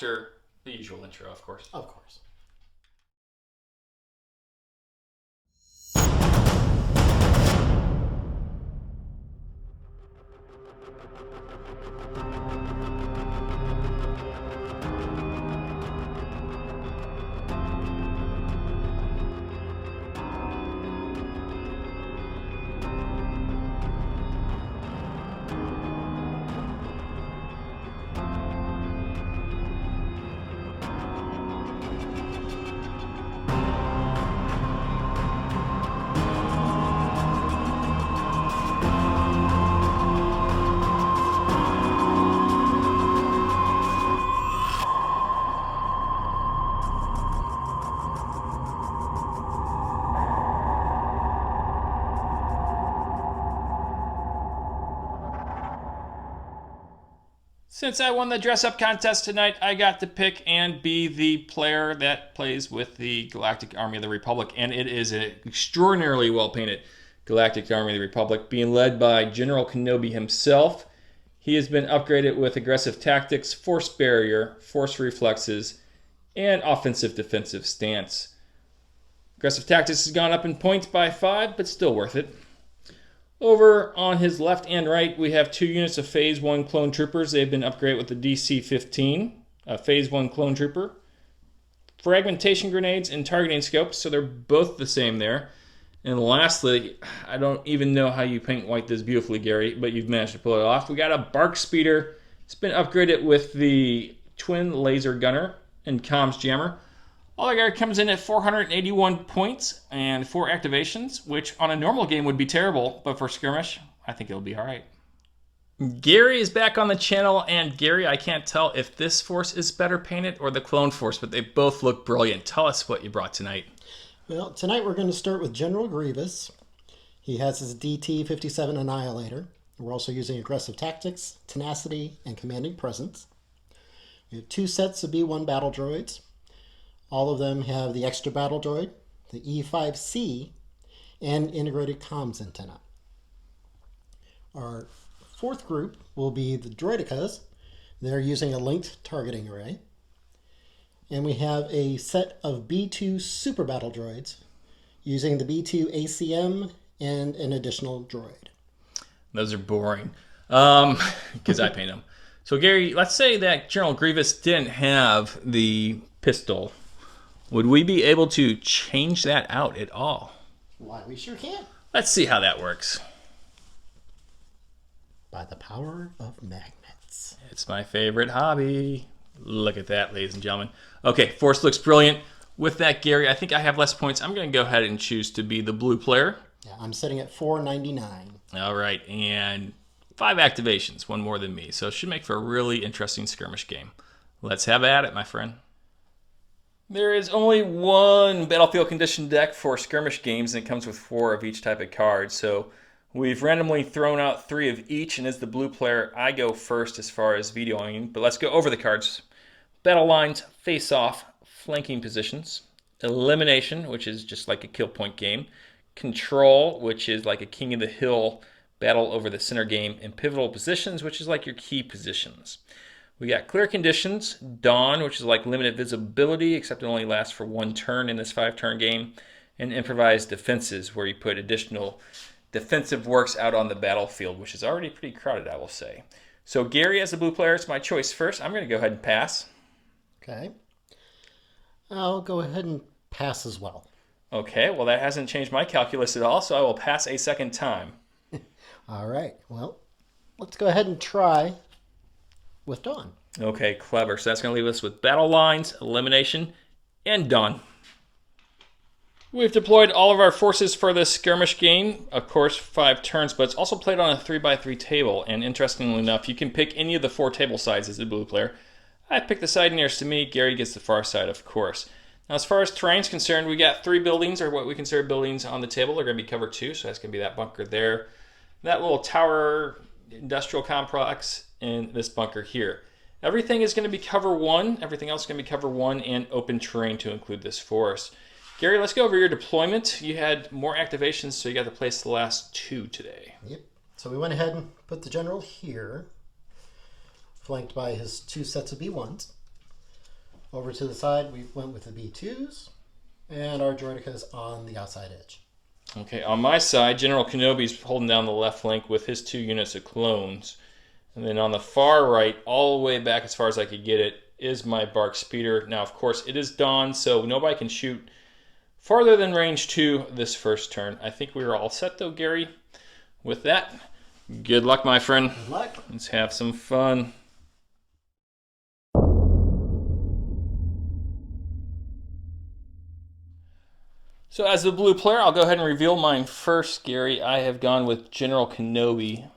After the usual intro, of course. Of course. Since I won the dress-up contest tonight, I got to pick and be the player that plays with the Galactic Army of the Republic, and it is an extraordinarily well-painted Galactic Army of the Republic, being led by General Kenobi himself. He has been upgraded with aggressive tactics, force barrier, force reflexes, and offensive-defensive stance. Aggressive tactics has gone up in points by 5, but still worth it. Over on his left and right, we have 2 units of Phase 1 clone troopers. They've been upgraded with the DC-15, a Phase 1 clone trooper. Fragmentation grenades and targeting scopes, so they're both the same there. And lastly, I don't even know how you paint white this beautifully, Gary, but you've managed to pull it off. We got a Bark Speeder. It's been upgraded with the Twin Laser Gunner and Comms Jammer. All I got comes in at 481 points and 4 activations, which on a normal game would be terrible, but for Skirmish, I think it'll be all right. Gary is back on the channel, and Gary, I can't tell if this force is better painted or the clone force, but they both look brilliant. Tell us what you brought tonight. Well, tonight we're going to start with General Grievous. He has his DT-57 Annihilator. We're also using aggressive tactics, tenacity, and commanding presence. We have 2 sets of B-1 battle droids. All of them have the extra battle droid, the E5C, and integrated comms antenna. Our 4th group will be the Droidicas. They're using a linked targeting array. And we have a set of B2 super battle droids using the B2 ACM and an additional droid. Those are boring, because I paint them. So Gary, let's say that General Grievous didn't have the pistol. Would we be able to change that out at all? Why, we sure can. Let's see how that works. By the power of magnets. It's my favorite hobby. Look at that, ladies and gentlemen. Okay, Force looks brilliant. With that, Gary, I think I have less points. I'm going to go ahead and choose to be the blue player. Yeah, I'm sitting at 499. All right, and 5 activations, 1 more than me. So it should make for a really interesting skirmish game. Let's have at it, my friend. There is only 1 battlefield condition deck for skirmish games, and it comes with 4 of each type of card. So we've randomly thrown out 3 of each, and as the blue player, I go first as far as vetoing. But let's go over the cards. Battle lines, face-off, flanking positions, elimination, which is just like a kill point game, control, which is like a king of the hill battle over the center game, and pivotal positions, which is like your key positions. We got clear conditions, dawn, which is like limited visibility, except it only lasts for 1 turn in this 5-turn game, and improvised defenses, where you put additional defensive works out on the battlefield, which is already pretty crowded, I will say. So Gary, as the blue player, it's my choice first. I'm going to go ahead and pass. Okay. I'll go ahead and pass as well. Okay, well that hasn't changed my calculus at all, so I will pass a second time. All right, well, let's go ahead and try with dawn. Okay, clever. So that's going to leave us with battle lines, elimination, and dawn. We've deployed all of our forces for this skirmish game. Of course, 5 turns, but it's also played on a 3x3 table. And interestingly enough, you can pick any of the 4 table sides as a blue player. I picked the side nearest to me. Gary gets the far side, of course. Now, as far as terrain is concerned, we got 3 buildings, or what we consider buildings, on the table. They're going to be cover 2, so that's going to be that bunker there, that little tower industrial complex, and this bunker here. Everything is going to be cover 1. Everything else is going to be cover 1 and open terrain to include this force. Gary, let's go over your deployment. You had more activations, so you got to place the last 2 today. Yep. So we went ahead and put the general here, flanked by his 2 sets of B1s. Over to the side, we went with the B2s, and our Droidekas on the outside edge. Okay, on my side, General Kenobi's holding down the left flank with his 2 units of clones. And then on the far right, all the way back as far as I could get it, is my Bark Speeder. Now, of course, it is dawn, so nobody can shoot farther than range 2 this first turn. I think we are all set, though, Gary. With that, good luck, my friend. Good luck. Let's have some fun. So as the blue player, I'll go ahead and reveal mine first, Gary. I have gone with General Kenobi.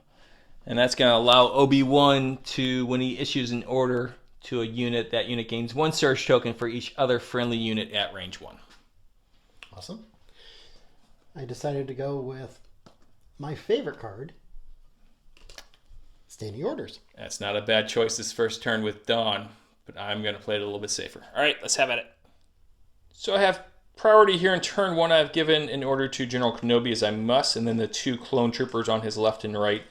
And that's going to allow Obi-Wan to, when he issues an order to a unit, that unit gains 1 surge token for each other friendly unit at range 1. Awesome. I decided to go with my favorite card, Standing Orders. That's not a bad choice this first turn with Dawn, but I'm going to play it a little bit safer. All right, let's have at it. So I have priority here in turn 1. I've given an order to General Kenobi as I must, and then the 2 clone troopers on his left and right.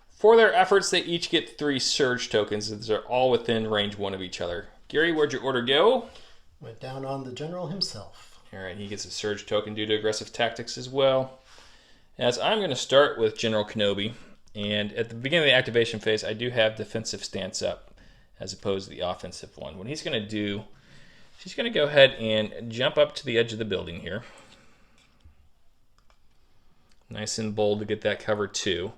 For their efforts, they each get 3 surge tokens, as they're all within range 1 of each other. Gary, where'd your order go? Went down on the general himself. All right, he gets a surge token due to aggressive tactics as well. As I'm going to start with General Kenobi, and at the beginning of the activation phase, I do have defensive stance up as opposed to the offensive one. What he's going to do, she's going to go ahead and jump up to the edge of the building here. Nice and bold to get that cover too.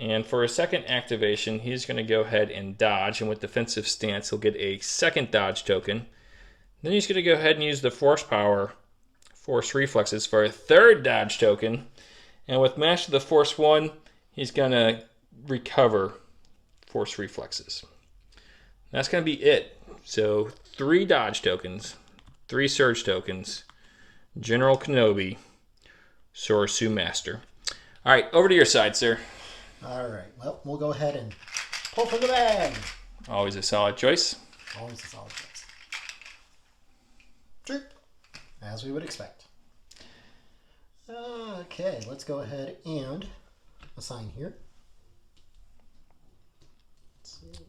And for a second activation, he's going to go ahead and dodge, and with defensive stance, he'll get a second dodge token. Then he's going to go ahead and use the force power, force reflexes, for a third dodge token. And with Master the Force 1, he's going to recover force reflexes. That's going to be it. So 3 dodge tokens, 3 surge tokens, General Kenobi, Soresu Master. All right, over to your side, sir. All right, well, we'll go ahead and pull from the bag. Always a solid choice. Always a solid choice. True, as we would expect. Okay, let's go ahead and assign here. Let's see.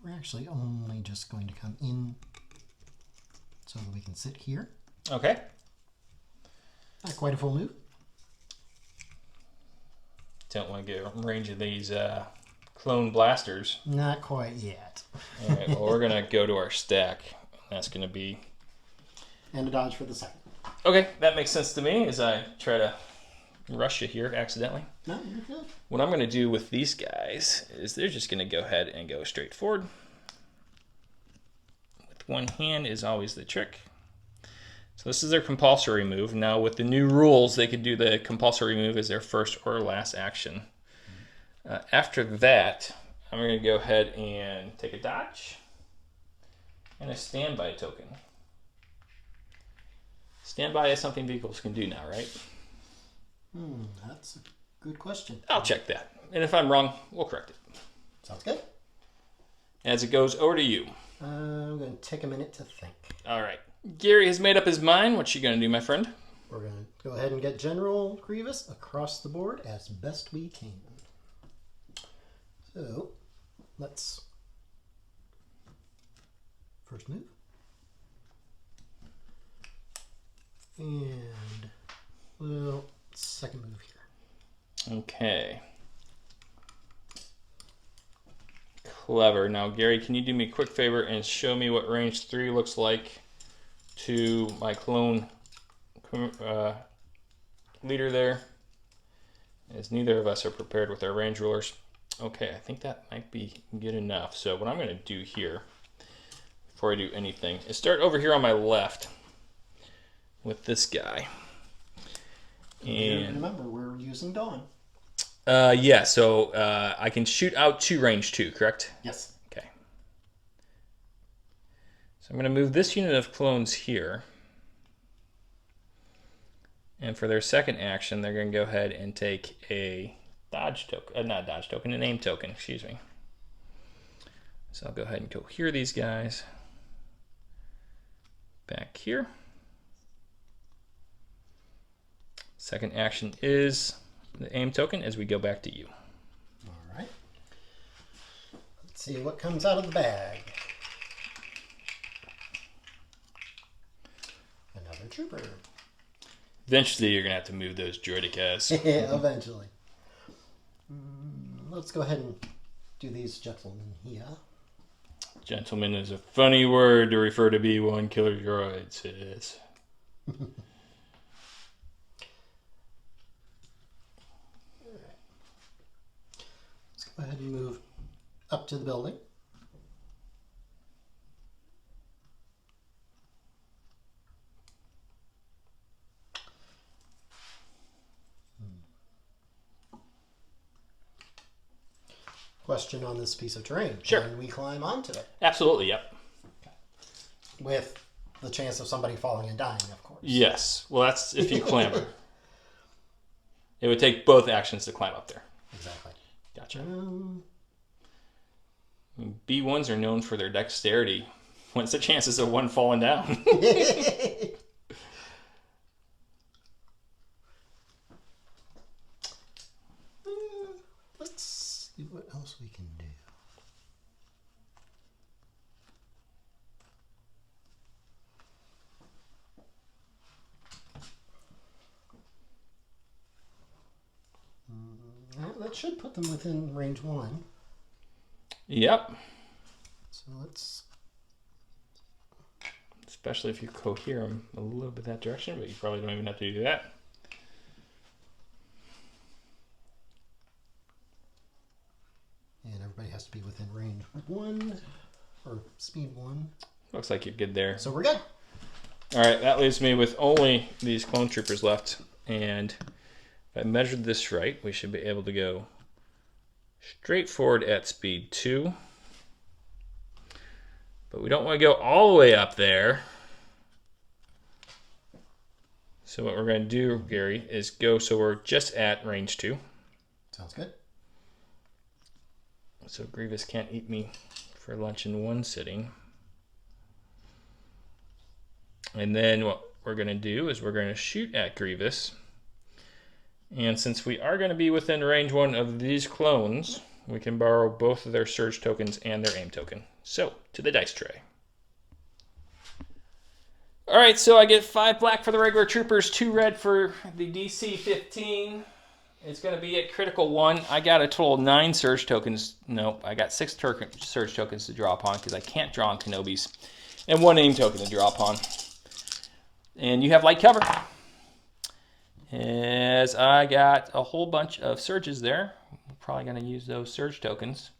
We're actually only just going to come in so that we can sit here. Okay. Not quite a full move. Don't want to get in range of these clone blasters. Not quite yet. All right, well, we're going to go to our stack. That's going to be... And a dodge for the second. Okay, that makes sense to me as I try to rush you here accidentally. No, you're good. What I'm going to do with these guys is they're just going to go ahead and go straight forward. With one hand is always the trick. So this is their compulsory move. Now with the new rules, they could do the compulsory move as their first or last action. After that, I'm going to go ahead and take a dodge and a standby token. Standby is something vehicles can do now, right? That's a good question. I'll check that. And if I'm wrong, we'll correct it. Sounds good. As it goes over to you. I'm going to take a minute to think. All right. Gary has made up his mind. What's she going to do, my friend? We're going to go ahead and get General Grievous across the board as best we can. So, let's first move. And, well, second move here. Okay. Clever. Now, Gary, can you do me a quick favor and show me what range 3 looks like to my clone leader there? As neither of us are prepared with our range rulers. Okay, I think that might be good enough. So what I'm going to do here, before I do anything, is start over here on my left with this guy. And remember, we're using Dawn. yeah, so I can shoot out to range 2, correct? Yes. Okay. So I'm going to move this unit of clones here. And for their second action, they're going to go ahead and take a dodge token, not dodge token, an aim token, excuse me. So I'll go ahead and cohere these guys back here. Second action is the aim token as we go back to you. All right. see what comes out of the bag. Another trooper. Eventually, you're going to have to move those droidicas. Eventually. Let's go ahead and do these gentlemen here. Gentleman is a funny word to refer to B1 killer droids. Yes. Let's go ahead and move up to the building. Question on this piece of terrain. Sure. Can we climb onto it? Absolutely, yep. With the chance of somebody falling and dying, of course. Yes. Well, that's if you clamber. It would take both actions to climb up there. Exactly. Gotcha. B1s are known for their dexterity. What's the chances of one falling down? Let's see what else we can do. That should put them within range 1. Yep. So let's... Especially if you cohere them a little bit that direction, but you probably don't even have to do that. And everybody has to be within range 1, or speed 1. Looks like you're good there. So we're good. All right, that leaves me with only these clone troopers left. And if I measured this right, we should be able to go straight forward at speed 2. But we don't want to go all the way up there. So what we're going to do, Gary, is go so we're just at range 2. Sounds good. So Grievous can't eat me for lunch in one sitting. And then what we're going to do is we're going to shoot at Grievous. And since we are going to be within range 1 of these clones, we can borrow both of their surge tokens and their aim token. So, to the dice tray. Alright, so I get 5 black for the regular troopers, 2 red for the DC 15. It's going to be at critical 1. I got a total of 9 surge tokens. Nope, I got 6 surge tokens to draw upon because I can't draw on Kenobis. And 1 aim token to draw upon. And you have light cover. As I got a whole bunch of surges there. I'm probably going to use those surge tokens.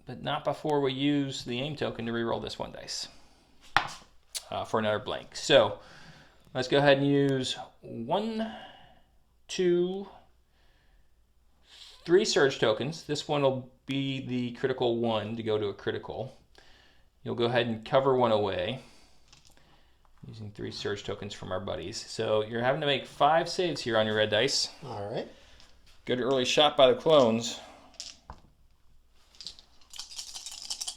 But not before we use the aim token to reroll this 1 dice. For another blank. So, let's go ahead and use 1, 2, 3 surge tokens. This one will be the critical 1 to go to a critical. You'll go ahead and cover 1 away using 3 surge tokens from our buddies. So you're having to make 5 saves here on your red dice. All right. Good early shot by the clones.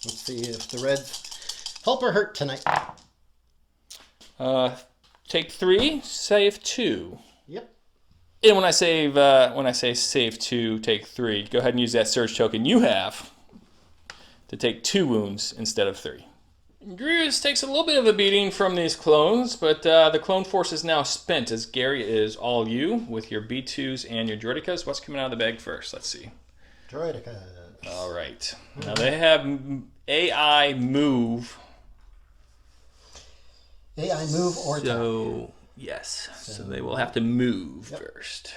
Let's see if the Reds help or hurt tonight. Take 3, save 2. Yep. And when I say save 2, take 3, go ahead and use that surge token you have to take 2 wounds instead of 3. Grievous takes a little bit of a beating from these clones, but the clone force is now spent as Gary is all you with your B2s and your Droidicas. What's coming out of the bag first? Let's see. Droidicas. All right. Now they have AI move. AI move or So, yes. So they will have to move first.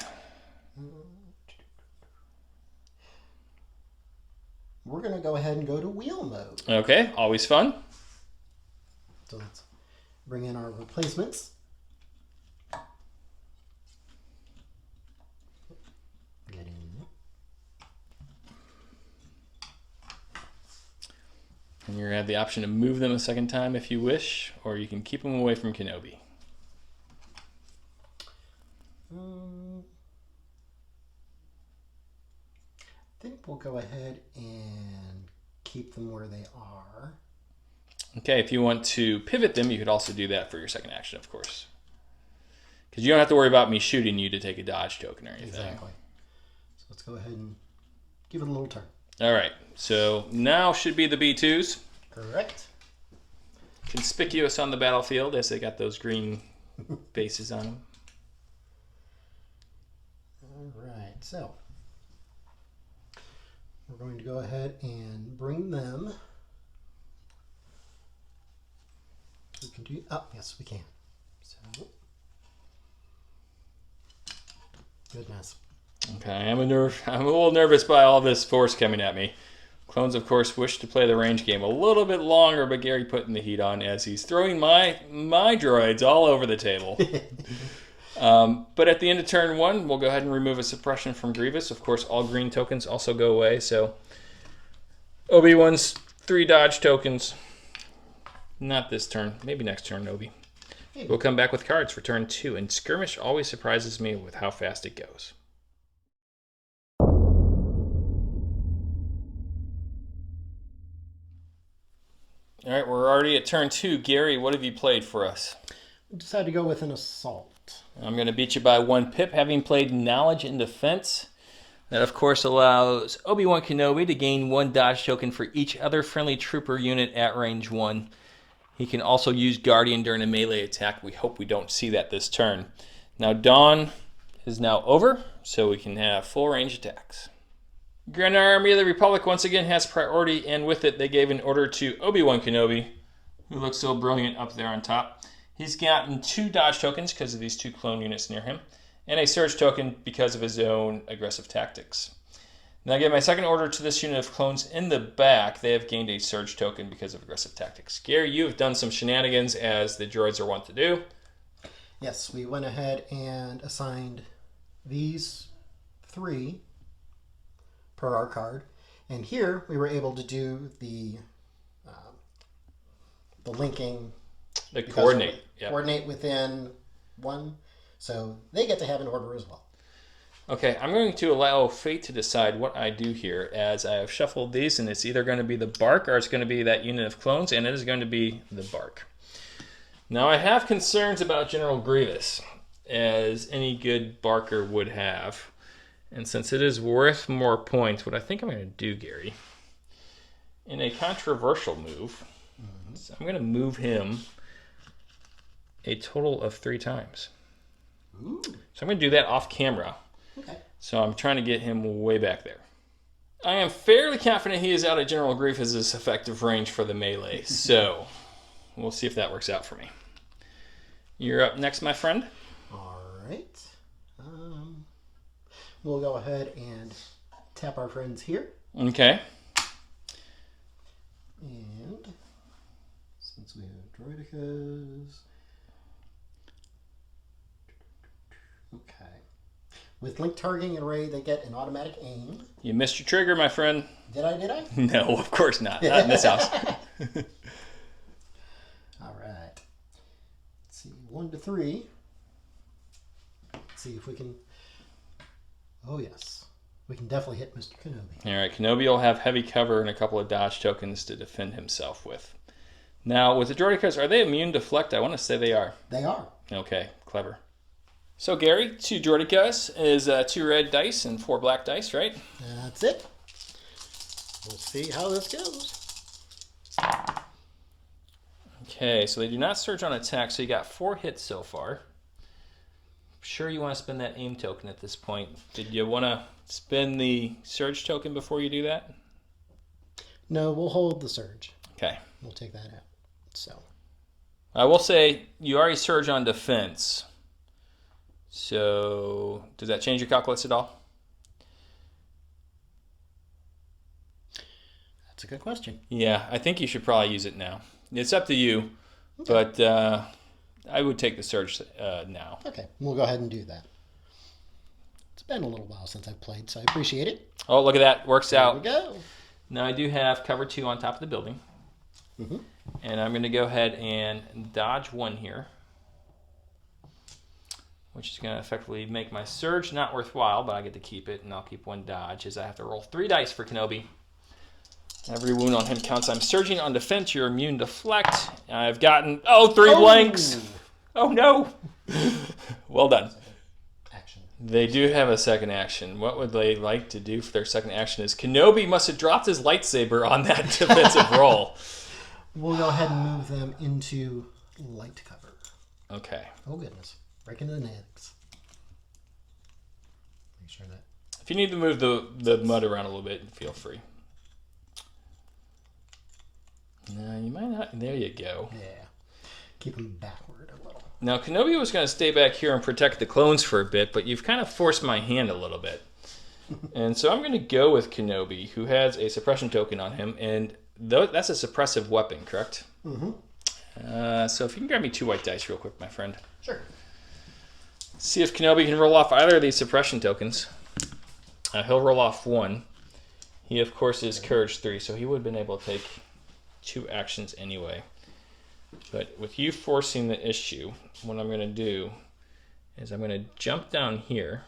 We're going to go ahead and go to wheel mode. Okay, always fun. So let's bring in our replacements. Get in. And you have the option to move them a second time if you wish, or you can keep them away from Kenobi. I think we'll go ahead and keep them where they are. Okay, if you want to pivot them, you could also do that for your second action, of course. Because you don't have to worry about me shooting you to take a dodge token or anything. Exactly. So let's go ahead and give it a little turn. All right. So now should be the B2s. Correct. Conspicuous on the battlefield as they got those green bases on them. All right. So we're going to go ahead and bring them. We can do. Oh, yes, we can. So goodness. Okay, I'm a little nervous by all this force coming at me. Clones, of course, wish to play the range game a little bit longer, but Gary putting the heat on as he's throwing my droids all over the table. But at the end of turn 1, we'll go ahead and remove a suppression from Grievous. Of course, all green tokens also go away, so Obi-Wan's 3 dodge tokens. Not this turn. Maybe next turn, Obi. We'll come back with cards for turn 2, and Skirmish always surprises me with how fast it goes. All right, we're already at turn 2. Gary, what have you played for us? We decided to go with an assault. I'm going to beat you by 1 pip, having played Knowledge and Defense. That, of course, allows Obi-Wan Kenobi to gain 1 dodge token for each other friendly trooper unit at range 1. He can also use Guardian during a melee attack. We hope we don't see that this turn. Now, Dawn is now over, so we can have full range attacks. Grand Army of the Republic once again has priority, and with it, they gave an order to Obi-Wan Kenobi, who looks so brilliant up there on top. He's gotten 2 dodge tokens because of these 2 clone units near him, and a surge token because of his own aggressive tactics. Now I give my second order to this unit of clones in the back. They have gained a surge token because of aggressive tactics. Gary, you have done some shenanigans as the droids are wont to do. Yes, we went ahead and assigned these 3 per our card. And here we were able to do the linking. The coordinate. Yep. Coordinate within 1. So they get to have an order as well. Okay, I'm going to allow fate to decide what I do here as I have shuffled these, and it's either going to be the bark or it's going to be that unit of clones, and it is going to be the bark. Now I have concerns about General Grievous, as any good barker would have. And since it is worth more points, what I think I'm going to do, Gary, in a controversial move, so I'm going to move him a total of 3 times. Ooh. So I'm going to do that off camera. Okay. So I'm trying to get him way back there. I am fairly confident he is out of General Grievous' effective range for the melee, so we'll see if that works out for me. You're up next, my friend. All right. We'll go ahead and tap our friends here. Okay. And since we have droidicas... Okay. With link targeting array, they get an automatic aim. You missed your trigger, my friend. Did I? No, of course not. Not in this house. All right. Let's see. 1 to 3. Let's see if we can... Oh, yes. We can definitely hit Mr. Kenobi. All right, Kenobi will have heavy cover and a couple of dodge tokens to defend himself with. Now, with the droidicas, are they immune to deflect? I want to say they are. They are. Okay, clever. So, Gary, 2 droidicas is 2 red dice and 4 black dice, right? That's it. We'll see how this goes. Okay, so they do not surge on attack, so you got 4 hits so far. Sure you want to spend that aim token at this point. Did you want to spend the surge token before you do that? No, we'll hold the surge. Okay. We'll take that out. So I will say you already surge on defense. So does that change your calculus at all? that's a good question. Yeah, I think you should probably use it now. It's up to you, but I would take the surge now. Okay, we'll go ahead and do that. It's been a little while since I've played, so I appreciate it. Oh, look at that. Works out. There we go. Now I do have cover 2 on top of the building. And I'm going to go ahead and dodge 1 here, which is going to effectively make my surge not worthwhile, but I get to keep it, and I'll keep 1 dodge as I have to roll 3 dice for Kenobi. Every wound on him counts. I'm surging on defense. You're immune to deflect. I've gotten, 3 blanks. Oh, no. Well done. Action. They do have a second action. What would they like to do for their second action is Kenobi must have dropped his lightsaber on that defensive roll. We'll go ahead and move them into light cover. Okay. Oh, goodness. Breaking the necks. Make sure that... If you need to move the mud around a little bit, feel free. No, you might not. There you go. Yeah. Keep them backward a little. Now, Kenobi was going to stay back here and protect the clones for a bit, but you've kind of forced my hand a little bit. And so I'm going to go with Kenobi, who has a suppression token on him, and that's a suppressive weapon, correct? Mm-hmm. So if you can grab me 2 white dice real quick, my friend. Sure. See if Kenobi can roll off either of these suppression tokens. He'll roll off 1. He, of course, is Courage 3, so he would have been able to take 2 actions anyway. But with you forcing the issue, what I'm going to do is I'm going to jump down here.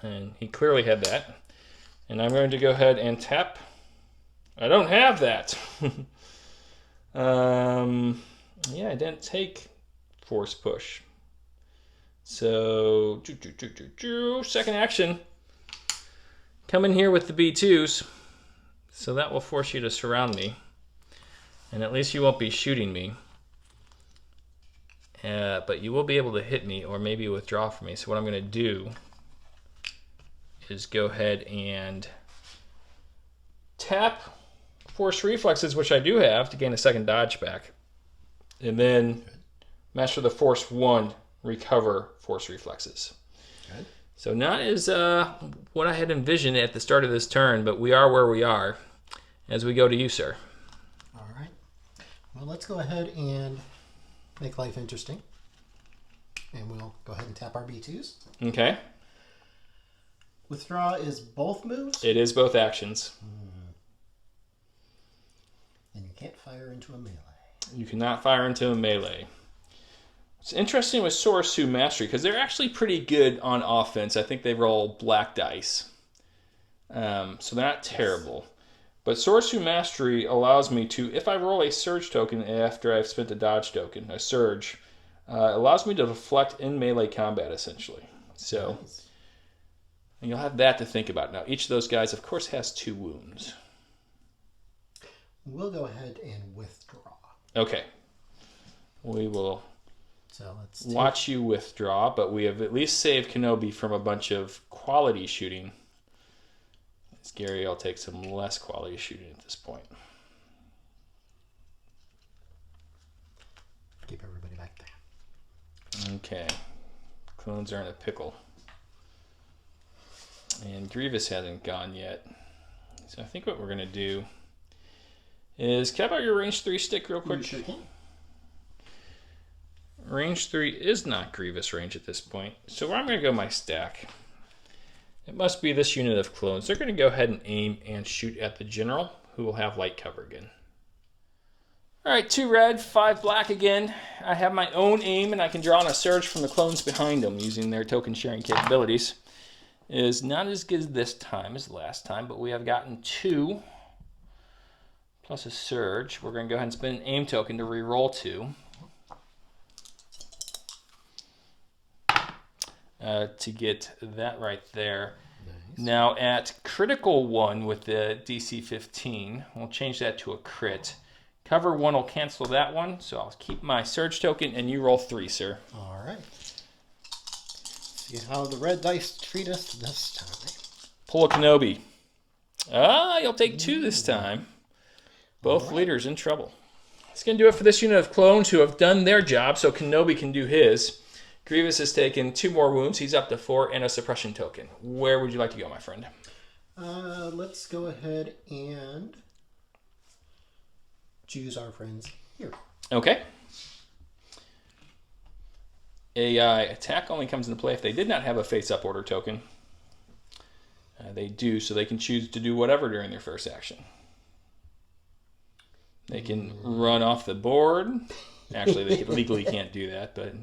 And he clearly had that. And I'm going to go ahead and tap. I don't have that. Yeah, I didn't take force push. So, second action. Come in here with the B2s. So that will force you to surround me. And at least you won't be shooting me. But you will be able to hit me or maybe withdraw from me. So what I'm going to do is go ahead and tap force reflexes, which I do have, to gain a second dodge back. And then master the force 1, recover force reflexes. Good. So not as what I had envisioned at the start of this turn, but we are where we are as we go to you, sir. All right. Well, let's go ahead and make life interesting. And we'll go ahead and tap our B2s. Okay. Withdraw is both moves? It is both actions. And you can't fire into a melee. You cannot fire into a melee. It's interesting with Sorosu Mastery because they're actually pretty good on offense. I think they roll black dice. So they're not terrible. But Sorosu Mastery allows me to, if I roll a surge token after I've spent a dodge token, a surge, allows me to deflect in melee combat essentially. So and you'll have that to think about. Now each of those guys, of course, has 2 wounds. We'll go ahead and withdraw. Okay. We will let's watch you withdraw, but we have at least saved Kenobi from a bunch of quality shooting. As Gary, I'll take some less quality shooting at this point. Keep everybody back there. Okay. Clones are in a pickle. And Grievous hasn't gone yet. So I think what we're going to do is, can I borrow your range 3 stick real quick? Sure can. Range 3 is not Grievous range at this point. So where I'm going to go my stack, it must be this unit of clones. They're going to go ahead and aim and shoot at the general, who will have light cover again. All right, 2 red, 5 black again. I have my own aim, and I can draw on a surge from the clones behind them using their token sharing capabilities. It is not as good this time as last time, but we have gotten 2 plus a surge. We're going to go ahead and spend an aim token to re-roll 2. To get that right there. Nice. Now at critical 1 with the DC 15, we'll change that to a crit. Cover 1 will cancel that one, so I'll keep my surge token and you roll 3, sir. All right. See how the red dice treat us this time. Pull a Kenobi. You'll take 2 this time. Both leaders in trouble. That's going to do it for this unit of clones who have done their job, so Kenobi can do his. Grievous has taken 2 more wounds. He's up to 4 and a suppression token. Where would you like to go, my friend? Let's go ahead and choose our friends here. Okay. AI attack only comes into play if they did not have a face-up order token. They do, so they can choose to do whatever during their first action. They can run off the board. Actually, they legally can't do that, but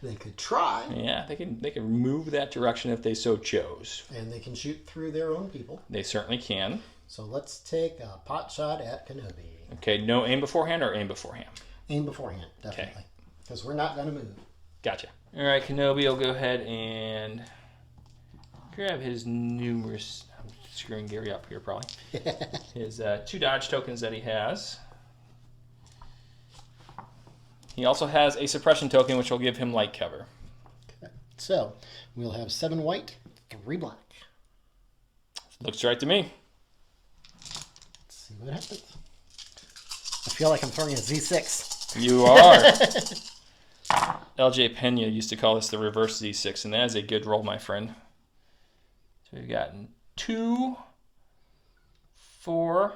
they could try. Yeah, they can move that direction if they so chose. And they can shoot through their own people. They certainly can. So let's take a pot shot at Kenobi. Okay, no aim beforehand or aim beforehand? Aim beforehand, definitely. Because we're not going to move. Gotcha. All right, Kenobi will go ahead and grab his numerous... I'm screwing Gary up here, probably. His 2 dodge tokens that he has. He also has a suppression token, which will give him light cover. Okay. So, we'll have 7 white, 3 black. Looks right to me. Let's see what happens. I feel like I'm throwing a Z6. You are. LJ Pena used to call this the reverse Z6, and that is a good roll, my friend. So we've gotten 2, 4,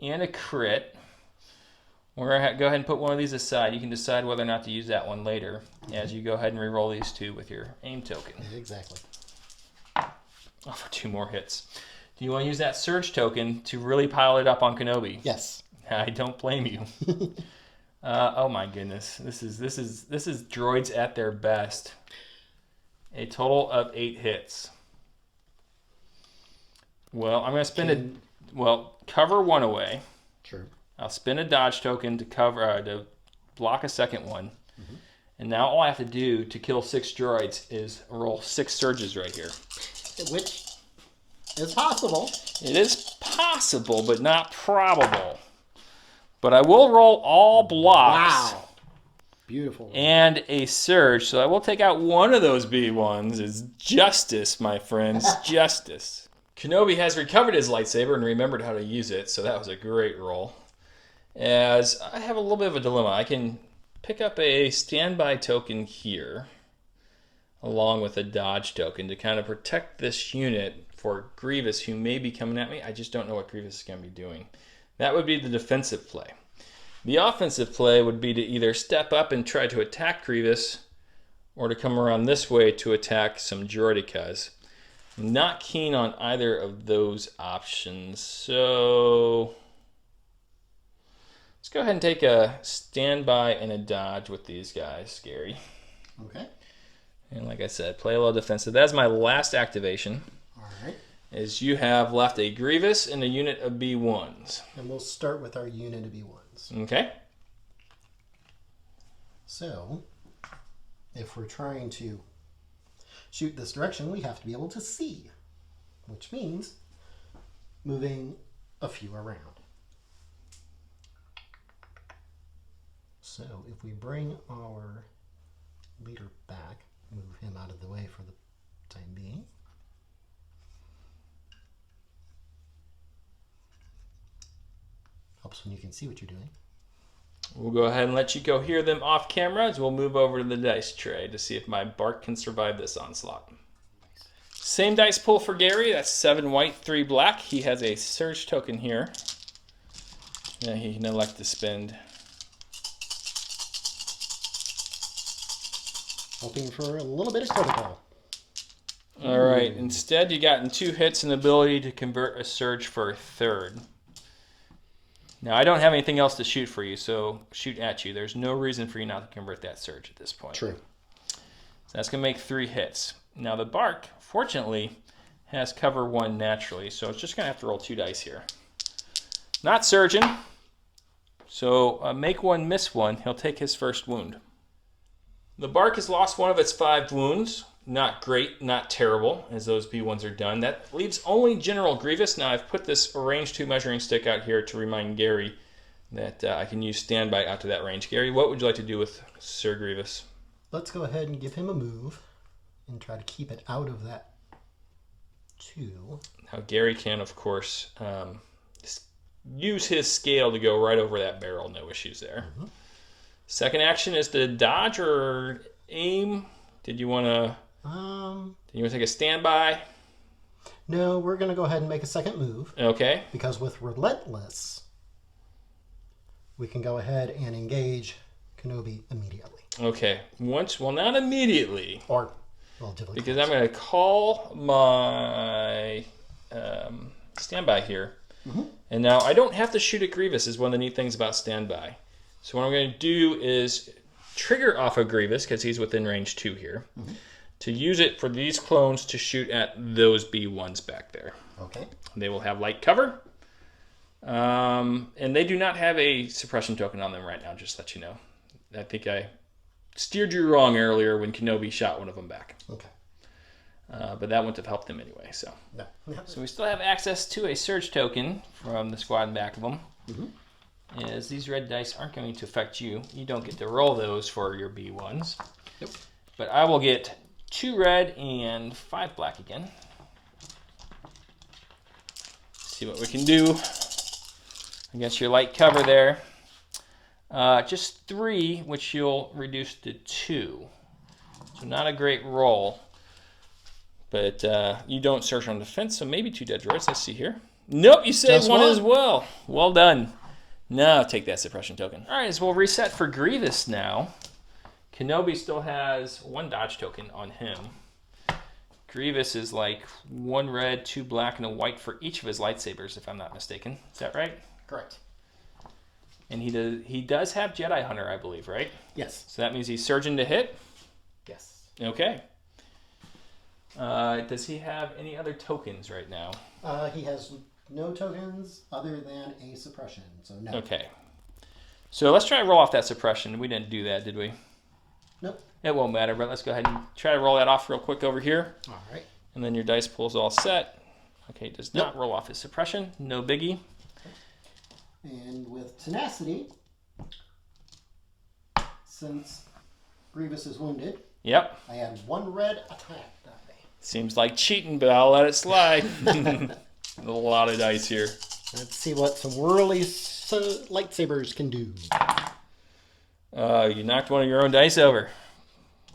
and a crit. We're going to go ahead and put one of these aside. You can decide whether or not to use that one later as you go ahead and re-roll these 2 with your aim token. Exactly. Oh, for 2 more hits. Do you want to use that surge token to really pile it up on Kenobi? Yes. I don't blame you. Oh my goodness, this is droids at their best. A total of 8 hits. Well, I'm going to spin cover 1 away. Sure. I'll spin a dodge token to cover to block a second one. Mm-hmm. And now all I have to do to kill 6 droids is roll 6 surges right here. Which is possible. It is possible, but not probable. But I will roll all blocks. Wow. Beautiful. And a surge, so I will take out one of those B1s. It's justice, my friends, justice. Kenobi has recovered his lightsaber and remembered how to use it, so that was a great roll. As I have a little bit of a dilemma. I can pick up a standby token here, along with a dodge token to kind of protect this unit for Grievous, who may be coming at me. I just don't know what Grievous is going to be doing. That would be the defensive play. The offensive play would be to either step up and try to attack Grievous, or to come around this way to attack some droidicas. I'm not keen on either of those options, so let's go ahead and take a standby and a dodge with these guys, Gary. Okay. And like I said, play a little defensive. That's my last activation. All right. Is you have left a Grievous and a unit of B1s. And we'll start with our unit of B1s. Okay. So, if we're trying to shoot this direction, we have to be able to see, which means moving a few around. So, if we bring our leader back, move him out of the way for the time being. Helps when you can see what you're doing. We'll go ahead and let you go hear them off camera as we'll move over to the dice tray to see if my Bark can survive this onslaught. Same dice pool for Gary. That's 7 white, 3 black. He has a surge token here that he can elect to spend. Hoping for a little bit of critical. All right. Instead, you got in 2 hits an ability to convert a surge for a 3rd. Now, I don't have anything else to shoot for you, so shoot at you. There's no reason for you not to convert that surge at this point. True. So that's going to make 3 hits. Now, the Bark, fortunately, has cover 1 naturally, so it's just going to have to roll 2 dice here. Not surgeon, so make 1, miss 1. He'll take his first wound. The Bark has lost 1 of its 5 wounds. Not great, not terrible, as those B1s are done. That leaves only General Grievous. Now, I've put this range 2 measuring stick out here to remind Gary that I can use standby out to that range. Gary, what would you like to do with Sir Grievous? Let's go ahead and give him a move and try to keep it out of that 2. Now, Gary can, of course, use his scale to go right over that barrel. No issues there. Mm-hmm. Second action is to dodge or aim. Did you want to... do you want to take a standby? No, we're going to go ahead and make a second move. Okay. Because with Relentless, we can go ahead and engage Kenobi immediately. Okay. Well, not immediately. Or relatively because close. I'm going to call my standby here. Mm-hmm. And now I don't have to shoot at Grievous is one of the neat things about standby. So what I'm going to do is trigger off of Grievous, because he's within range 2 here, to use it for these clones to shoot at those B1s back there. Okay. They will have light cover. And they do not have a suppression token on them right now, just to let you know. I think I steered you wrong earlier when Kenobi shot one of them back. Okay. But that wouldn't have helped them anyway. So, No. so we still have access to a surge token from the squad in back of them. Mm-hmm. As these red dice aren't going to affect you, you don't get to roll those for your B1s. Yep. But I will get 2 red and 5 black again. See what we can do against your light cover there. Just 3, which you'll reduce to 2. So not a great roll. But you don't search on defense, so maybe 2 dead droids. Let's see here. Nope, you saved one as well. Well done. Now take that suppression token. All right, so we'll reset for Grievous now. Kenobi still has 1 dodge token on him. Grievous is like 1 red, 2 black, and a white for each of his lightsabers, if I'm not mistaken. Is that right? Correct. And he does have Jedi Hunter, I believe, right? Yes. So that means he's surging to hit? Yes. Okay. Does he have any other tokens right now? He has no tokens other than a suppression, so no. Okay. So let's try to roll off that suppression. We didn't do that, did we? Nope. It won't matter, but let's go ahead and try to roll that off real quick over here. All right. And then your dice pool's all set. Okay, does not roll off his suppression. No biggie. And with tenacity, since Grievous is wounded, Yep. I add 1 red attack die. Seems like cheating, but I'll let it slide. A lot of dice here. Let's see what some whirly lightsabers can do. You knocked one of your own dice over.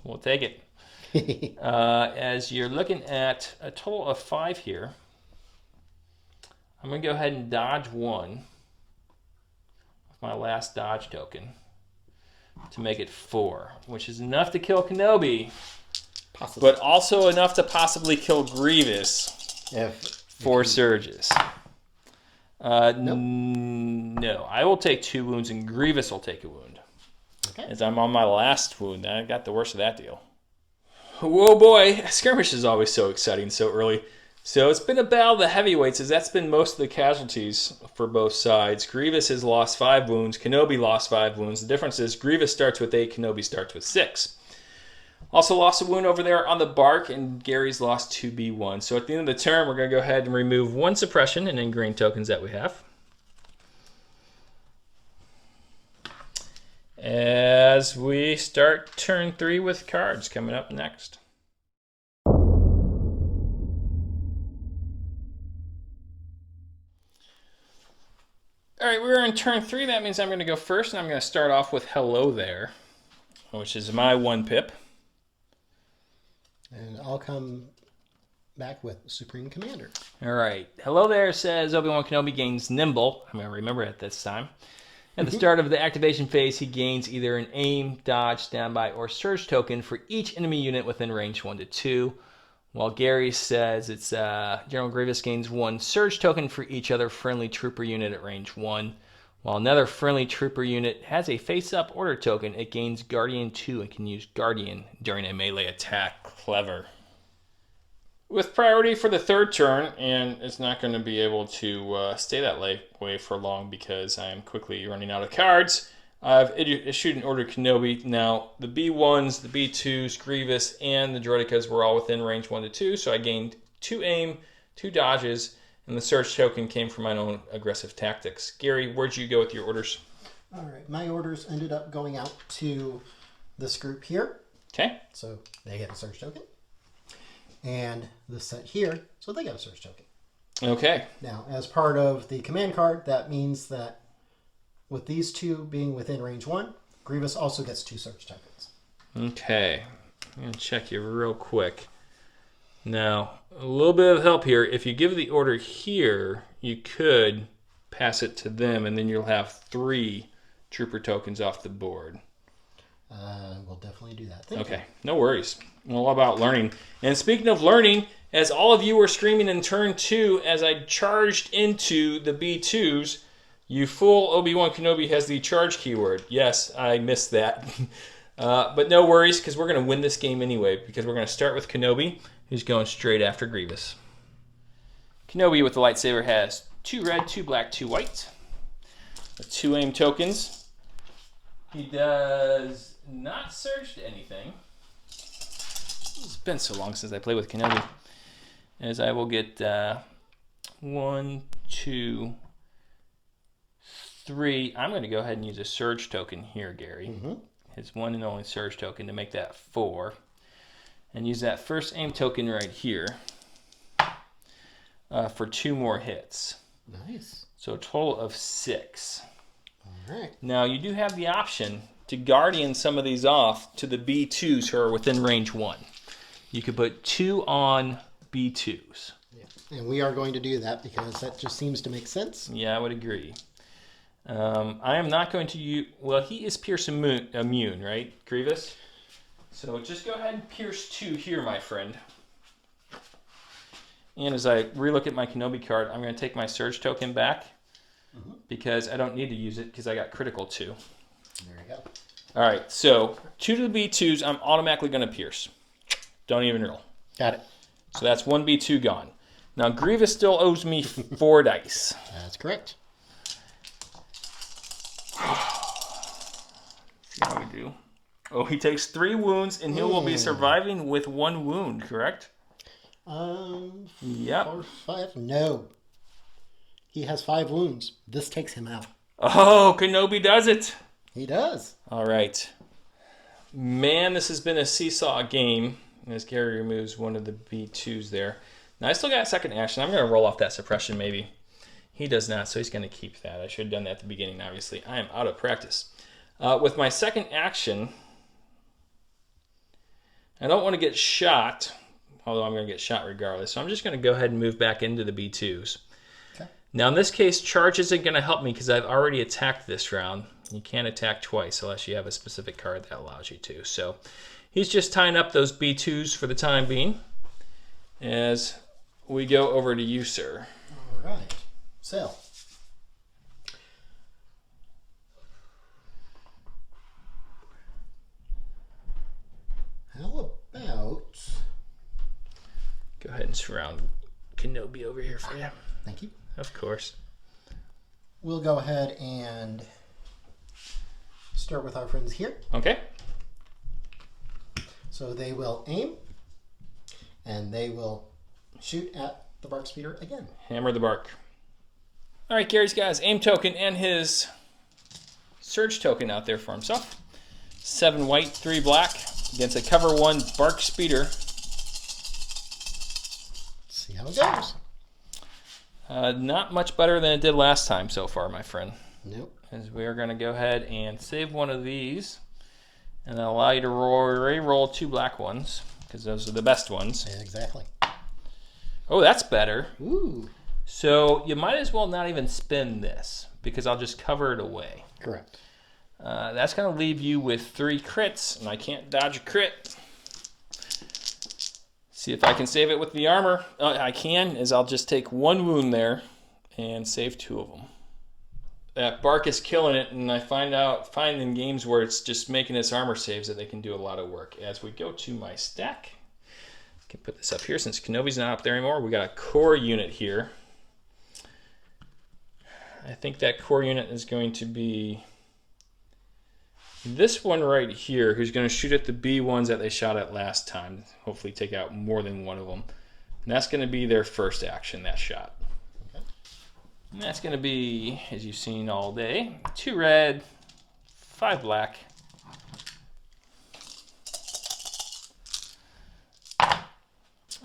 We'll take it. As you're looking at a total of 5 here, I'm going to go ahead and dodge 1 with my last dodge token to make it 4, which is enough to kill Kenobi, Possibly. but also enough to possibly kill Grievous. If 4 surges. Nope. No, I will take 2 wounds and Grievous will take a wound. Okay. As I'm on my last wound, I got the worst of that deal. Whoa boy, Skirmish is always so exciting so early. So it's been a battle of the heavyweights, as that's been most of the casualties for both sides. Grievous has lost 5 wounds, Kenobi lost 5 wounds. The difference is Grievous starts with 8, Kenobi starts with 6. Also lost a wound over there on the bark, and Gary's lost 2 B1. So at the end of the turn, we're going to go ahead and remove 1 suppression and ingrained tokens that we have. As we start turn 3 with cards coming up next. All right, we're in turn 3. That means I'm going to go first, and I'm going to start off with Hello There, which is my 1 pip. And I'll come back with Supreme Commander. All right. Hello There says Obi-Wan Kenobi gains Nimble. I'm going to remember it this time. At the start of the activation phase, he gains either an aim, dodge, standby, or surge token for each enemy unit within range 1 to 2. While Gary says it's General Grievous gains 1 surge token for each other friendly trooper unit at range 1. While another friendly trooper unit has a face-up order token, it gains Guardian 2 and can use Guardian during a melee attack. Clever. With priority for the 3rd turn, and it's not going to be able to stay that way for long because I am quickly running out of cards, I've issued an order to Kenobi. Now, the B1s, the B2s, Grievous, and the Droidicas were all within range 1 to 2, so I gained 2 aim, 2 dodges, and the surge token came from my own aggressive tactics. Gary, where'd you go with your orders? All right, my orders ended up going out to this group here. Okay. So they get a surge token. And this set here, so they get a surge token. Okay. Now, as part of the command card, that means that with these 2 being within range 1, Grievous also gets 2 surge tokens. Okay. I'm going to check you real quick. Now, a little bit of help here. If you give the order here, you could pass it to them, and then you'll have 3 trooper tokens off the board. We'll definitely do that. Thank you. Okay, no worries. All about learning. And speaking of learning, as all of you were screaming in turn 2, as I charged into the B2s, you fool, Obi-Wan Kenobi has the charge keyword. Yes, I missed that. But no worries, because we're going to win this game anyway, because we're going to start with Kenobi, who's going straight after Grievous. Kenobi with the lightsaber has 2 red, 2 black, 2 white. The 2 aim tokens. He does not surge to anything. It's been so long since I played with Kenobi. As I will get 1, 2, 3. I'm going to go ahead and use a surge token here, Gary. His one and only surge token to make that 4. And use that first aim token right here for 2 more hits. Nice. So a total of 6. All right. Now you do have the option to guardian some of these off to the B2s who are within range 1. You could put 2 on B2s. Yeah. And we are going to do that because that just seems to make sense. Yeah, I would agree. I am not going to use... Well, he is Pierce immune, right, Grievous? So just go ahead and Pierce 2 here, my friend. And as I relook at my Kenobi card, I'm going to take my Surge token back because I don't need to use it because I got critical 2. There you go. All right, so 2 to the B2s, I'm automatically going to Pierce. Don't even roll. Got it. So that's 1 B2 gone. Now Grievous still owes me 4 dice. That's correct. See how we do. Oh, he takes 3 wounds, and he will be surviving with 1 wound, correct? Yep. 4, 5. No. He has 5 wounds. This takes him out. Oh, Kenobi does it. He does. All right. Man, this has been a seesaw game. As Gary removes one of the B2s there. Now, I still got a second action. I'm going to roll off that suppression, maybe. He does not, so he's going to keep that. I should have done that at the beginning, obviously. I am out of practice. With my second action, I don't want to get shot, although I'm going to get shot regardless. So I'm just going to go ahead and move back into the B2s. Okay. Now, in this case, charge isn't going to help me because I've already attacked this round. You can't attack twice unless you have a specific card that allows you to. So he's just tying up those B2s for the time being as we go over to you, sir. All right. So, how about... Go ahead and surround Kenobi over here for you. Thank you. Of course. We'll go ahead and start with our friends here. Okay. So they will aim, and they will shoot at the bark speeder again. Hammer the bark. All right, Gary's got his aim token and his surge token out there for himself. 7 white, 3 black against a cover 1 bark speeder. See how it goes. Not much better than it did last time so far, my friend. Nope. As we are going to go ahead and save one of these and allow you to re-roll 2 black ones because those are the best ones. Yeah, exactly. Oh, that's better. Ooh. So you might as well not even spin this because I'll just cover it away. Correct. That's going to leave you with 3 crits, and I can't dodge a crit. See if I can save it with the armor. I can, is I'll just take 1 wound there and save 2 of them. That bark is killing it, and I find in games where it's just making its armor saves that they can do a lot of work. As we go to my stack, I can put this up here since Kenobi's not up there anymore. We got a core unit here. I think that core unit is going to be this one right here, who's going to shoot at the B1s that they shot at last time. Hopefully take out more than one of them. And that's going to be their first action, that shot. Okay. And that's going to be, as you've seen all day, 2 red, 5 black.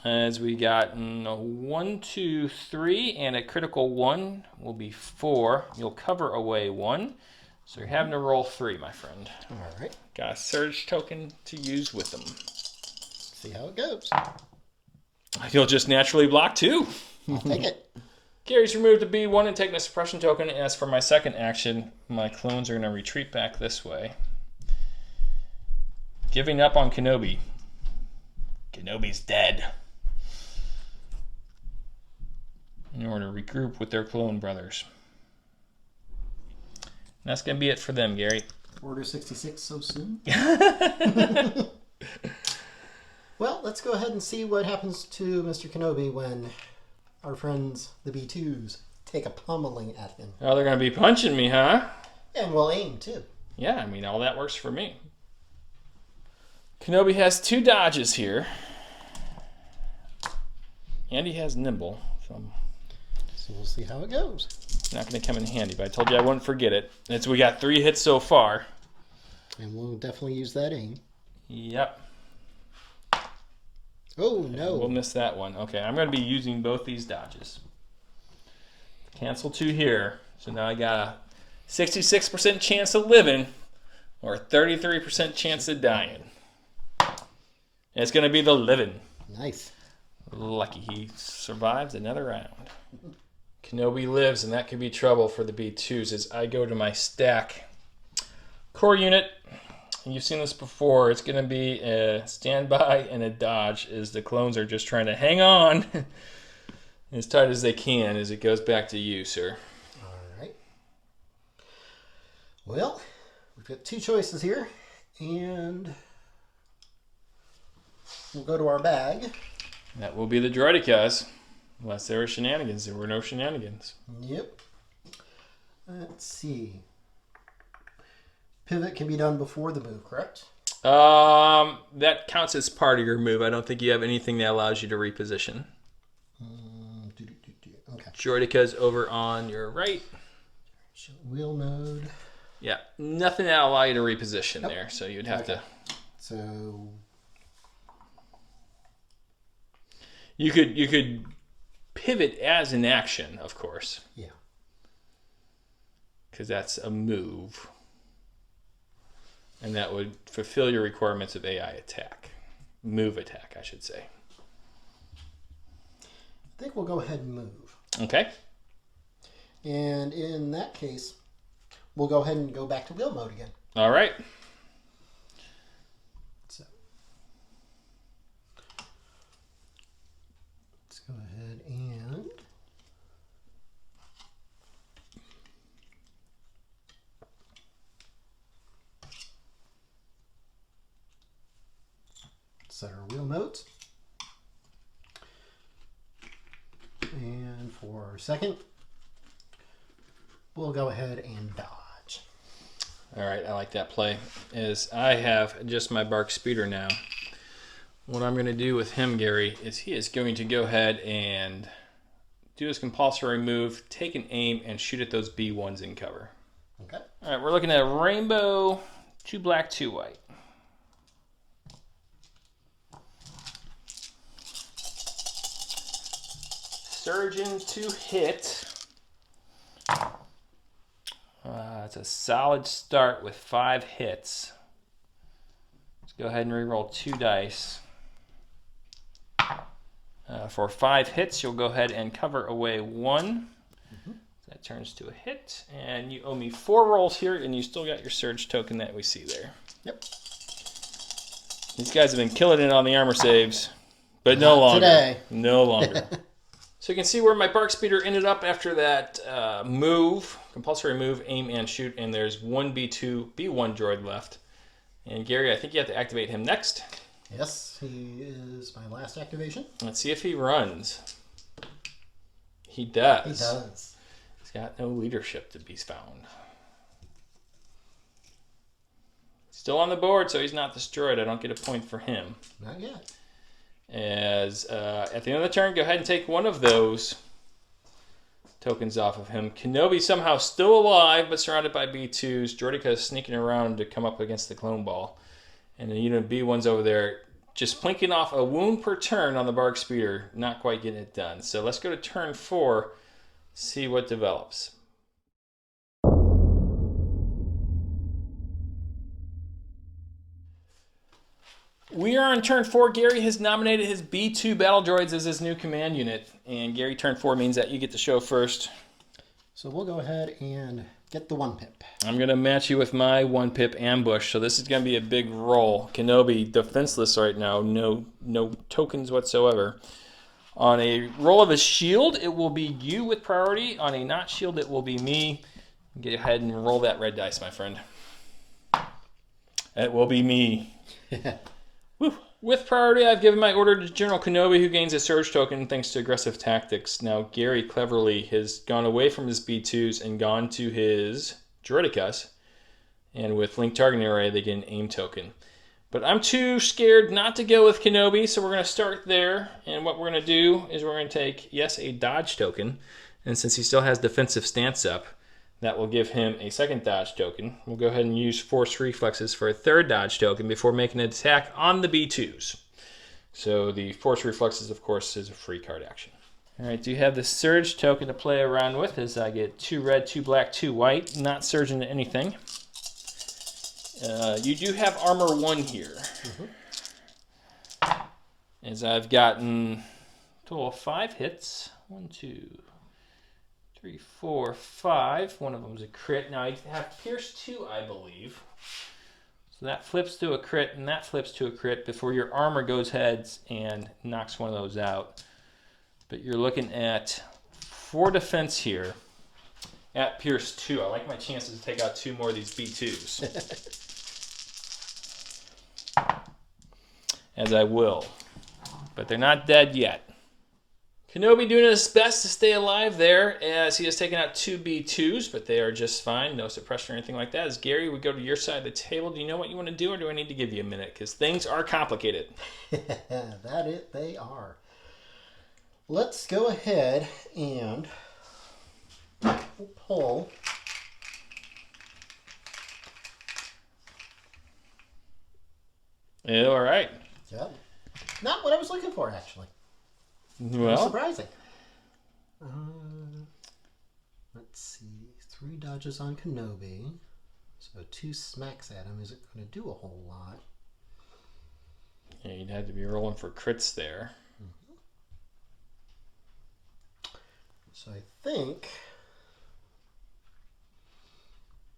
As we got 1, 2, 3, and a critical 1 will be 4. You'll cover away 1. So you're having to roll 3, my friend. All right. Got a surge token to use with them. See how it goes. You'll just naturally block 2. I'll take it. Gary's removed the B1 and taken a suppression token. As for my second action, my clones are going to retreat back this way. Giving up on Kenobi. Kenobi's dead. In order to regroup with their clone brothers. And that's going to be it for them, Gary. Order 66 so soon? Well, let's go ahead and see what happens to Mr. Kenobi when our friends, the B2s, take a pummeling at him. Oh, they're going to be punching me, huh? And we'll aim, too. Yeah, I mean, all that works for me. Kenobi has 2 dodges here. And he has nimble. So we'll see how it goes. It's not going to come in handy, but I told you I wouldn't forget it. We got 3 hits so far. And we'll definitely use that aim. Yep. Oh, no. We'll miss that one. Okay, I'm going to be using both these dodges. Cancel 2 here. So now I got a 66% chance of living or a 33% chance of dying. And it's going to be the living. Nice. Lucky he survives another round. Kenobi lives, and that could be trouble for the B2s as I go to my stack. Core unit. You've seen this before. It's going to be a standby and a dodge as the clones are just trying to hang on as tight as they can as it goes back to you, sir. All right. Well, we've got 2 choices here, and we'll go to our bag. That will be the Droidicas, unless there were shenanigans. There were no shenanigans. Yep. Let's see. Pivot can be done before the move, correct? That counts as part of your move. I don't think you have anything that allows you to reposition. Okay. Droidicas over on your right. Wheel mode. Yeah, nothing that allow you to reposition there, so you'd have to. So You could pivot as an action, of course. Yeah. Because that's a move. And that would fulfill your requirements of AI attack. Move attack, I should say. I think we'll go ahead and move. Okay. And in that case, we'll go ahead and go back to wheel mode again. All right. So let's go ahead and set our wheel modes. And for our second, we'll go ahead and dodge. All right, I like that play. Is I have just my Bark Speeder now. What I'm going to do with him, Gary, is he is going to go ahead and do his compulsory move, take an aim, and shoot at those B1s in cover. Okay. All right, we're looking at a rainbow, 2 black, 2 white. Surgeon to hit. It's a solid start with 5 hits. Let's go ahead and re-roll 2 dice. For 5 hits, you'll go ahead and cover away 1. That turns to a hit. And you owe me 4 rolls here, and you still got your surge token that we see there. Yep. These guys have been killing it on the armor saves, but no longer. Today. No longer. So you can see where my Bark Speeder ended up after that move, compulsory move, aim and shoot, and there's 1 B2, B1 droid left. And Gary, I think you have to activate him next. Yes, he is my last activation. Let's see if he runs. He does. He does. He's got no leadership to be found. Still on the board, so he's not destroyed. I don't get a point for him. Not yet. As at the end of the turn, go ahead and take 1 of those tokens off of him. Kenobi somehow still alive, but surrounded by B2s. Droideka is sneaking around to come up against the clone ball. And then unit B1's over there just plinking off a wound per turn on the Bark Speeder. Not quite getting it done. So let's go to turn 4, see what develops. We are on turn 4. Gary has nominated his B2 battle droids as his new command unit. And Gary, turn 4 means that you get to show first. So we'll go ahead and get the 1 pip. I'm going to match you with my 1 pip ambush. So this is going to be a big roll. Kenobi defenseless right now. No tokens whatsoever. On a roll of a shield, it will be you with priority. On a not shield, it will be me. Get ahead and roll that red dice, my friend. It will be me. Woo. With priority, I've given my order to General Kenobi, who gains a surge token thanks to aggressive tactics. Now, Gary cleverly has gone away from his B2s and gone to his Droidicus. And with Link Targeting Array, they get an aim token. But I'm too scared not to go with Kenobi, so we're going to start there. And what we're going to do is we're going to take, yes, a dodge token. And since he still has defensive stance up, that will give him a second dodge token. We'll go ahead and use Force Reflexes for a third dodge token before making an attack on the B2s. So the Force Reflexes, of course, is a free card action. All right, do you have the Surge token to play around with as I get 2 red, 2 black, 2 white, not surge into anything. You do have armor 1 here. As I've gotten a total of 5 hits. 1, 2, 3, 4, 5. One of them is a crit. Now I have Pierce 2, I believe. So that flips to a crit, and that flips to a crit before your armor goes heads and knocks one of those out. But you're looking at 4 defense here at Pierce 2. I like my chances to take out 2 more of these B2s. As I will. But they're not dead yet. Kenobi doing his best to stay alive there as he has taken out 2 B2s, but they are just fine. No suppression or anything like that. As Gary, we go to your side of the table. Do you know what you want to do, or do I need to give you a minute? Because things are complicated. They are. Let's go ahead and pull Yeah, all right. Yeah. Not what I was looking for, actually. Well, surprising. Let's see. 3 dodges on Kenobi. So 2 smacks at him isn't going to do a whole lot. yeah, you'd have to be rolling for crits there. So I think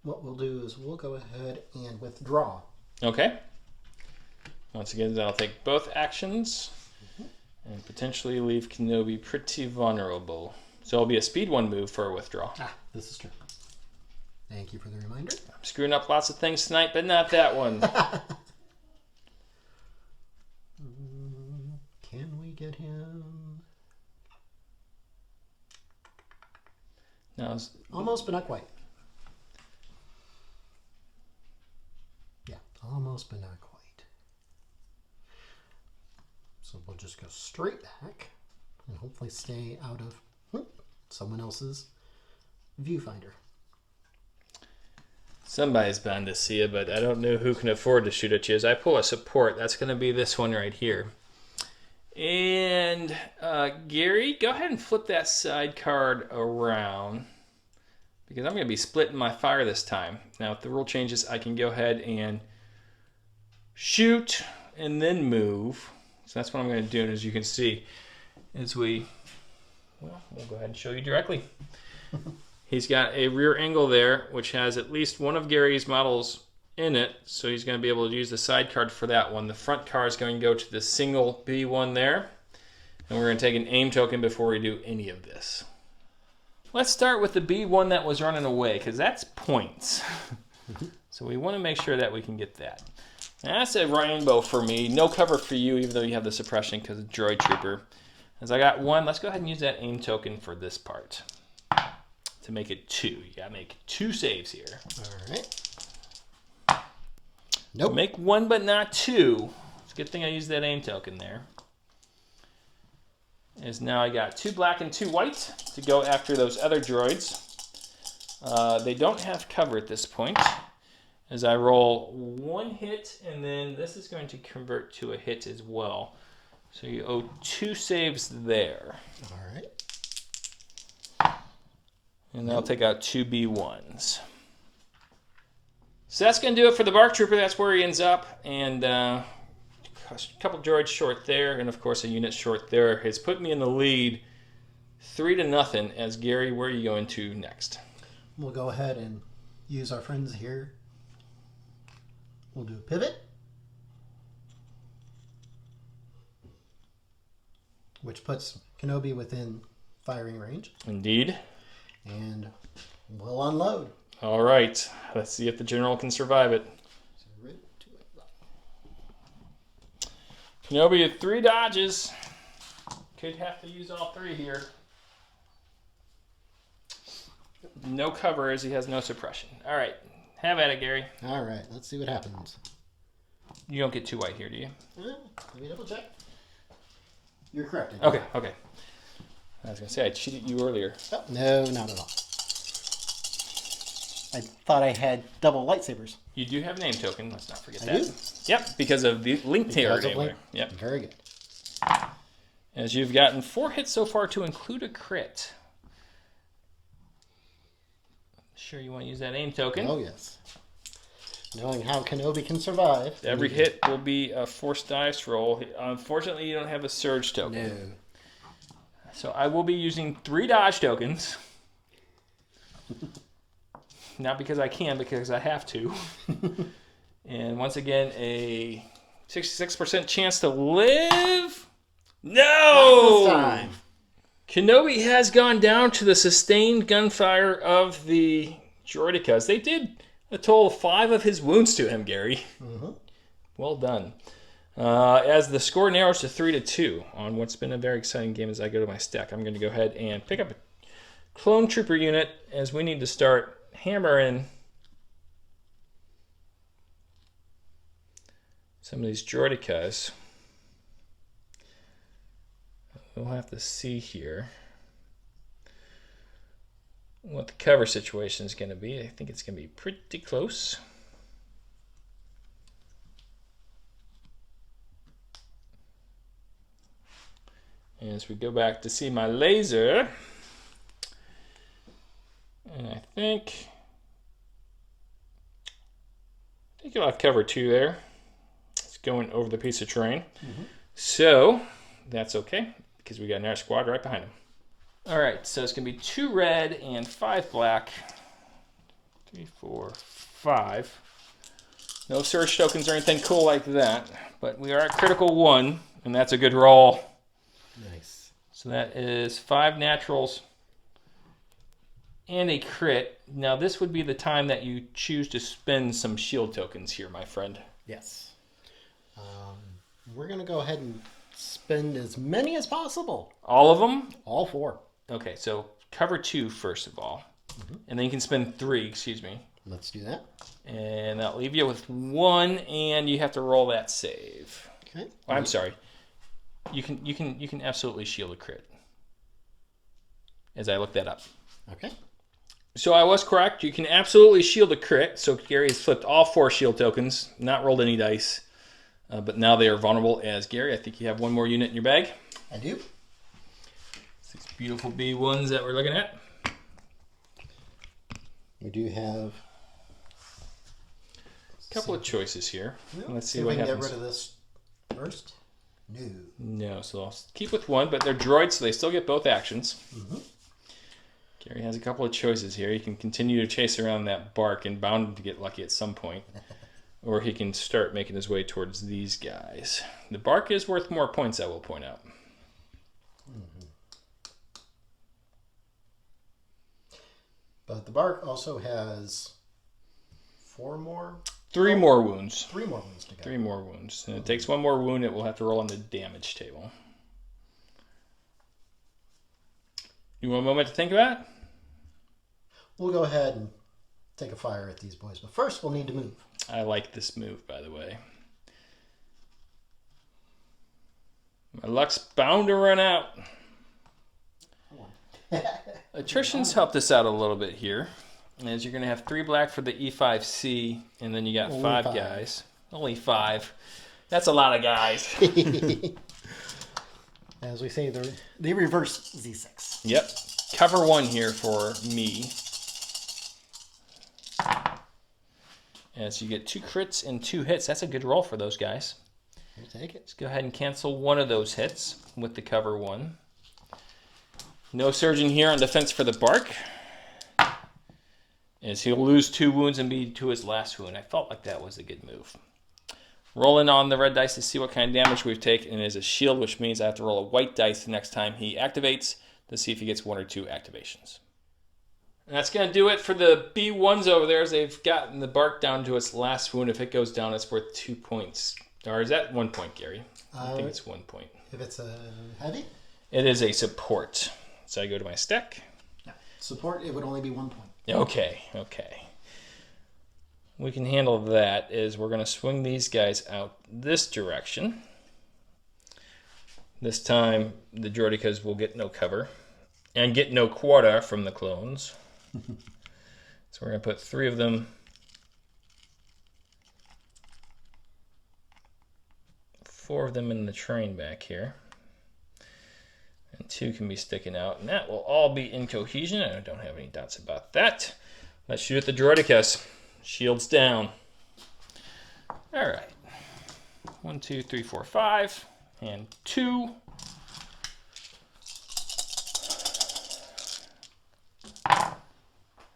what we'll do is we'll go ahead and withdraw. Okay. Once again, that'll take both actions and potentially leave Kenobi pretty vulnerable. So it'll be a speed 1 move for a withdraw. This is true. Thank you for the reminder. I'm screwing up lots of things tonight, but not that one. Can we get him? Now, Almost, but not quite. Yeah, almost, but not quite. So we'll just go straight back and hopefully stay out of someone else's viewfinder. somebody's bound to see it, but I don't know who can afford to shoot at you. As I pull a support, that's going to be this one right here. And Gary, go ahead and flip that side card around because I'm going to be splitting my fire this time. Now, if the rule changes, I can go ahead and shoot and then move. So that's what I'm going to do. And as you can see, we'll go ahead and show you directly. He's got a rear angle there, which has at least one of Gary's models in it, so he's going to be able to use the side card for that one. The front car is going to go to the single B1 there, and we're going to take an aim token before we do any of this. Let's start with the B1 that was running away, because that's points. So we want to make sure that we can get that. And that's a rainbow for me. No cover for you, even though you have the suppression because of Droid Trooper. As I got 1, let's go ahead and use that aim token for this part to make it 2. You got to make 2 saves here. All right. Nope. Make 1 but not 2. It's a good thing I used that aim token there. As now I got 2 black and 2 white to go after those other droids. They don't have cover at this point. As I roll 1 hit, and then this is going to convert to a hit as well. So you owe 2 saves there. All right. And that'll take out 2 B1s. So that's going to do it for the Bark Trooper. That's where he ends up. And a couple droids short there, and of course a unit short there, has put me in the lead 3-0. As Gary, where are you going to next? We'll go ahead and use our friends here. We'll do a pivot, which puts Kenobi within firing range. Indeed. And we'll unload. All right. Let's see if the general can survive it. Kenobi at 3 dodges. Could have to use all 3 here. No cover as he has no suppression. All right. Have at it, Gary. All right, let's see what happens. You don't get 2 white here, do you? Let me double check. You're correct. Okay. I was going to say, I cheated you earlier. Oh, no, not at all. I thought I had double lightsabers. You do have a name token. Let's not forget I that. do? Yep, because of the link tail. Yep. Very good. As you've gotten 4 hits so far to include a crit. Sure you want to use that aim token. Oh, yes. Knowing how Kenobi can survive. Every hit will be a forced dice roll. Unfortunately, you don't have a surge token. No. So I will be using 3 dodge tokens. Not because I can, because I have to. And once again, a 66% chance to live. No! Not this time. Kenobi has gone down to the sustained gunfire of the droidicas. They did a total of 5 of his wounds to him, Gary. Mm-hmm. Well done. As the score narrows to 3-2 on what's been a very exciting game as I go to my stack, I'm going to go ahead and pick up a clone trooper unit as we need to start hammering some of these droidicas. We'll have to see here what the cover situation is going to be. I think it's going to be pretty close. As we go back to see my laser, and I think you'll have cover 2 there. It's going over the piece of terrain. Mm-hmm. So that's okay, because we got an air squad right behind him. All right, so it's going to be 2 red and 5 black. 3, 4, 5. No surge tokens or anything cool like that, but we are at critical 1, and that's a good roll. Nice. So that is 5 naturals and a crit. Now this would be the time that you choose to spend some shield tokens here, my friend. Yes. We're going to go ahead and spend as many as possible. All of them? All 4. Okay, so cover 2 first of all. And then you can spend 3, excuse me. Let's do that. And that'll leave you with 1, and you have to roll that save. Okay. I'm sorry. You can absolutely shield a crit. As I look that up. Okay. So I was correct. You can absolutely shield a crit. So Gary has flipped all 4 shield tokens, not rolled any dice. But now they are vulnerable as Gary. I think you have 1 more unit in your bag. I do. These beautiful B1s that we're looking at. We do have A couple of choices here. Well, Let's see if what we can happens. get rid of this first. No. No, so I'll keep with 1, but they're droids, so they still get both actions. Mm-hmm. Gary has a couple of choices here. He can continue to chase around that bark and bound to get lucky at some point. Or he can start making his way towards these guys. The bark is worth more points, I will point out. Mm-hmm. But the bark also has 4 more? 3 more wounds. 3 more wounds to go. 3 more wounds. And it takes 1 more wound, it will have to roll on the damage table. You want a moment to think about it? We'll go ahead and take a fire at these boys. But first, we'll need to move. I like this move, by the way. My luck's bound to run out. Attrition's helped us out a little bit here. As you're going to have 3 black for the E5C, and then you got Only 5 5. guys. Only 5. That's a lot of guys. As we say, they reverse Z6. Yep. Cover 1 here for me. As you get 2 crits and 2 hits. That's a good roll for those guys. We'll take it. Let's go ahead and cancel 1 of those hits with the cover 1. No surgeon here on defense for the bark. As he'll lose 2 wounds and be to his last wound. I felt like that was a good move. Rolling on the red dice to see what kind of damage we've taken. And it is a shield, which means I have to roll a white dice the next time he activates to see if he gets 1 or 2 activations. And that's going to do it for the B1s over there as they've gotten the bark down to its last wound. If it goes down, it's worth 2 points. Or is that 1 point, Gary? I think it's 1 point. If it's a heavy? It is a support. So I go to my stack. Yeah. Support, it would only be 1 point. Okay. We can handle that. Is we're going to swing these guys out this direction. This time, the Droidicas will get no cover and get no quota from the clones. So we're going to put 3 of them. 4 of them in the train back here. And 2 can be sticking out. And that will all be in cohesion. I don't have any doubts about that. Let's shoot at the Droidicas. Shields down. All right. 1, 2, 3, 4, 5. And 2.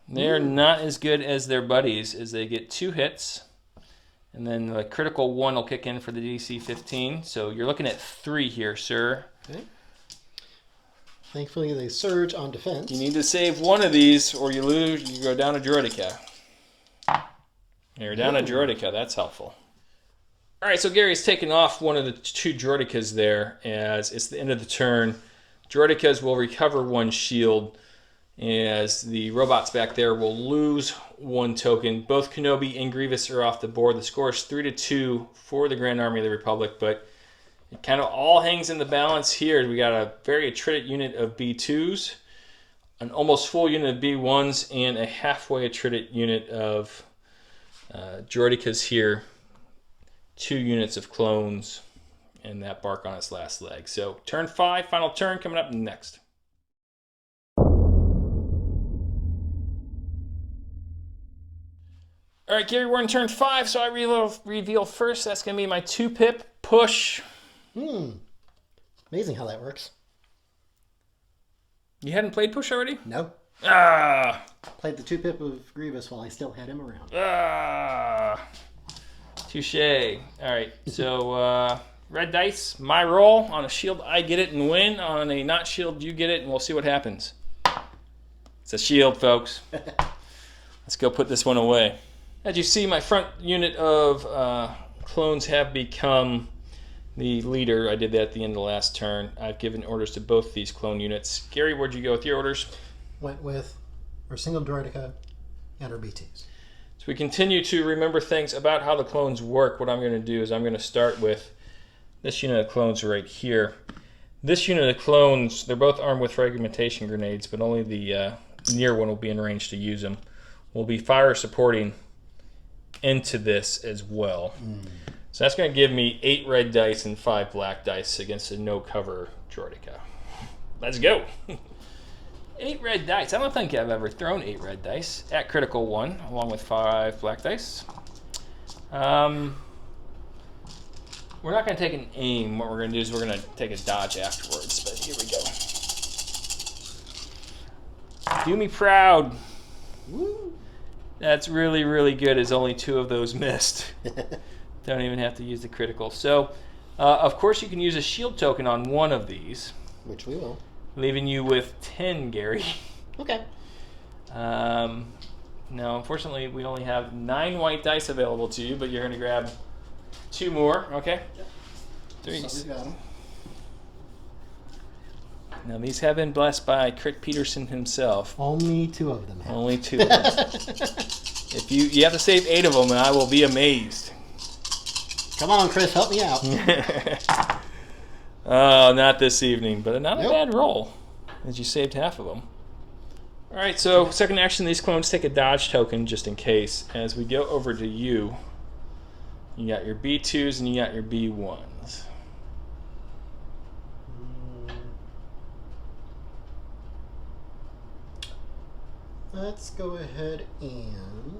They're not as good as their buddies, as they get 2 hits. And then the critical 1 will kick in for the DC 15. So you're looking at 3 here, sir. Okay. Thankfully, they surge on defense. You need to save one of these or you lose. You go down a Droidica. You're down a Droidica. That's helpful. All right, so Gary's taken off one of the 2 Droidicas there as it's the end of the turn. Droidicas will recover 1 shield as the robots back there will lose 1 token. Both Kenobi and Grievous are off the board. The score is 3-2 for the Grand Army of the Republic, but it kind of all hangs in the balance here. We got a very attrited unit of B2s, an almost full unit of B1s, and a halfway attrited unit of Droidicas here. 2 units of clones, and that bark on its last leg. So turn 5, final turn coming up next. All right, Gary, we're in turn 5, so I reveal first. That's going to be my 2-pip push. Amazing how that works. You hadn't played push already? No. Ah! Played the 2-pip of Grievous while I still had him around. Ah! Touche. All right, so red dice, my roll. On a shield, I get it and win. On a not shield, you get it, and we'll see what happens. It's a shield, folks. Let's go put this one away. As you see, my front unit of clones have become the leader. I did that at the end of the last turn. I've given orders to both these clone units. Gary, where'd you go with your orders? Went with our single Droidica and our B2s. So we continue to remember things about how the clones work. What I'm going to do is I'm going to start with this unit of clones right here. This unit of clones, they're both armed with fragmentation grenades, but only the near one will be in range to use them. We'll be fire supporting into this as well. So that's going to give me 8 red dice and 5 black dice against a no-cover Droidica. Let's go. 8 red dice. I don't think I've ever thrown 8 red dice at critical 1, along with 5 black dice. We're not going to take an aim. What we're going to do is we're going to take a dodge afterwards, but here we go. Do me proud. Woo. That's really, really good as only 2 of those missed. Don't even have to use the critical. So, of course, you can use a shield token on one of these. Which we will. Leaving you with 10, Gary. Okay. No, unfortunately, we only have 9 white dice available to you, but you're going to grab 2 more, okay? Yep. 3. So we got 'em. Now, these have been blessed by Crick Peterson himself. Only 2 of them have. Only 2 of them. If you have to save 8 of them, and I will be amazed. Come on, Chris, help me out. Oh, not this evening, but not a Nope. bad roll, as you saved half of them. All right, so second action, these clones take a dodge token just in case. As we go over to you, you got your B2s and you got your B1s. Let's go ahead and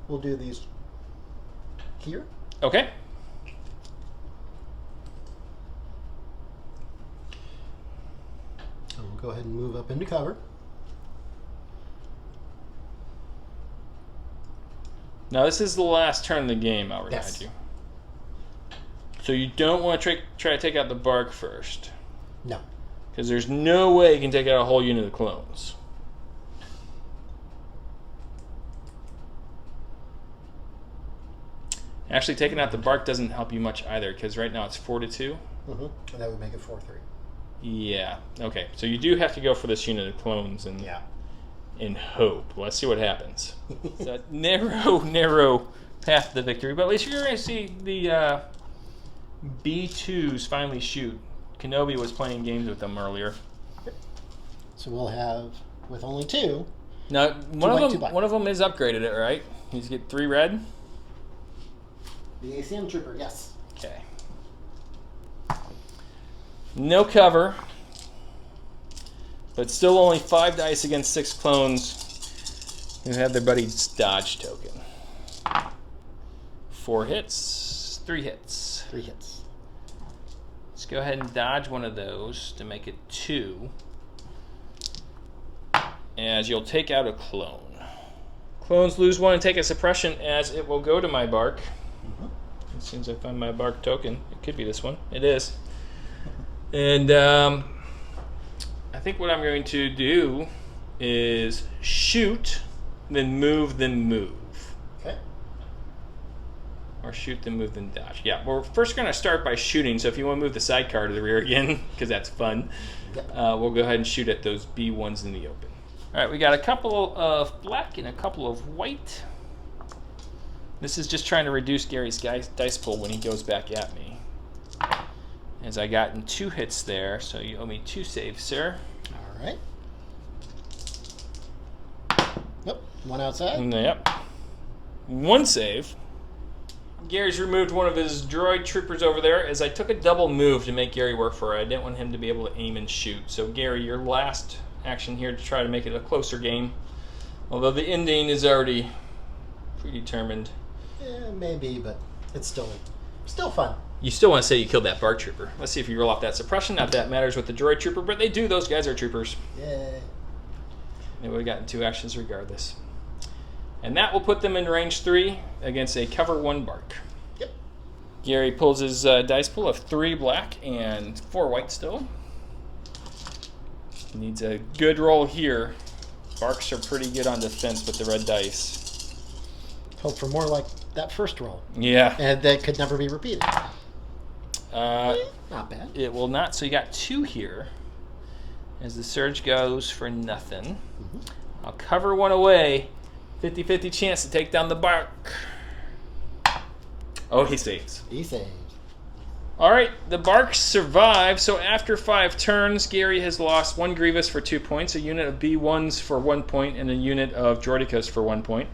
we'll do these here. Okay. And we'll go ahead and move up into cover. Now this is the last turn of the game, I'll remind Yes. you. So you don't want to try to take out the bark first. No. Because there's no way you can take out a whole unit of clones. Actually, taking out the bark doesn't help you much either, because right now it's 4-2. And that would make it 4-3. Yeah. Okay. So you do have to go for this unit of clones and in hope. Let's see what happens. It's a narrow path to the victory, but at least you're going to see the B2s finally shoot. Kenobi was playing games with them earlier. So we'll have, with only 2. Now, one of them is upgraded it, right? He's get 3 red. The ACM trooper, yes. Okay. No cover, but still only 5 dice against 6 clones who have their buddy's dodge token. 4 hits, 3 hits. 3 hits. Let's go ahead and dodge one of those to make it 2. As you'll take out a clone. Clones lose 1 and take a suppression, as it will go to my bark. As soon as I find my bark token, it could be this one. It is. And I think what I'm going to do is shoot, then move, then move. Okay. Or shoot, then move, then dodge. Yeah, we're first going to start by shooting, so if you want to move the sidecar to the rear again, because that's fun, we'll go ahead and shoot at those B1s in the open. All right, we got a couple of black and a couple of white. This is just trying to reduce Gary's dice pool when he goes back at me. As I gotten 2 hits there, so you owe me 2 saves, sir. All right. Yep, 1 outside. Yep. 1 save. Gary's removed one of his droid troopers over there, as I took a double move to make Gary work for it. I didn't want him to be able to aim and shoot. So Gary, your last action here to try to make it a closer game. Although the ending is already predetermined. Yeah, maybe, but it's still fun. You still want to say you killed that bark trooper. Let's see if you roll off that suppression. Not that matters with the droid trooper, but they do. Those guys are troopers. Yeah. They would have gotten 2 actions regardless. And that will put them in range 3 against a cover 1 bark. Yep. Gary pulls his dice pool of 3 black and 4 white still. Needs a good roll here. Barks are pretty good on defense with the red dice. Hope for more like that first roll. Yeah. And that could never be repeated. Not bad. It will not. So you got 2 here. As the surge goes for nothing. I'll cover 1 away. 50-50 chance to take down the bark. Oh, he saves. He saves. All right, the barks survive. So after 5 turns, Gary has lost 1 Grievous for 2 points, a unit of B1s for 1 point, and a unit of Droidicas for 1 point.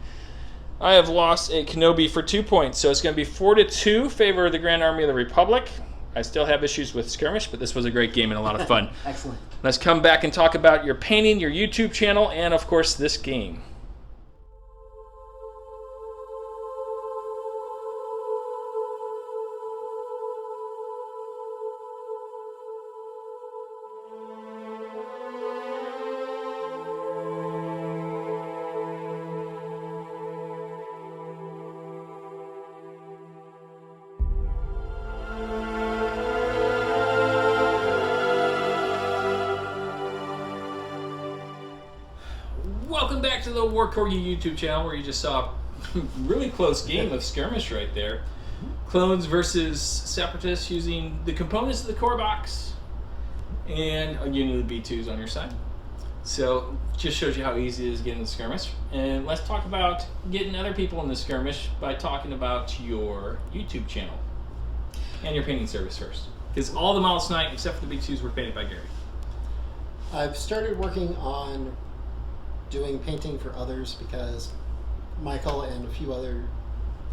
I have lost a Kenobi for 2 points, so it's going to be 4-2 favor of the Grand Army of the Republic. I still have issues with Skirmish, but this was a great game and a lot of fun. Excellent. Let's come back and talk about your painting, your YouTube channel, and of course this game. Welcome back to the War Corgi YouTube channel, where you just saw a really close game of Skirmish right there. Clones versus Separatists using the components of the core box and a unit of B2s on your side. So just shows you how easy it is getting the Skirmish. And let's talk about getting other people in the Skirmish by talking about your YouTube channel and your painting service first. Because all the models tonight, except for the B2s, were painted by Gary. I've started working on doing painting for others because Michael and a few other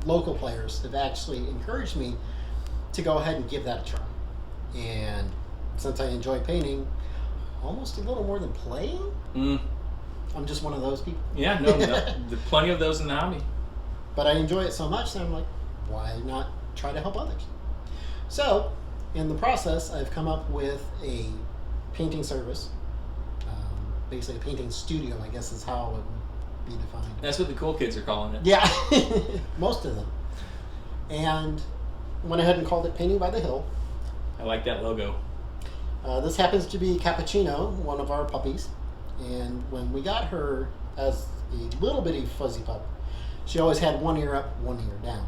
local players have actually encouraged me to go ahead and give that a try. And since I enjoy painting almost a little more than playing, I'm just one of those people. Yeah, no, plenty of those in the hobby. But I enjoy it so much that I'm like, why not try to help others? So, in the process, I've come up with a painting service. Basically a painting studio, I guess is how it would be defined. That's what the cool kids are calling it. Yeah, most of them. And went ahead and called it Painting by the Hill. I like that logo. This happens to be Cappuccino, one of our puppies. And when we got her as a little bitty fuzzy pup, she always had one ear up, one ear down.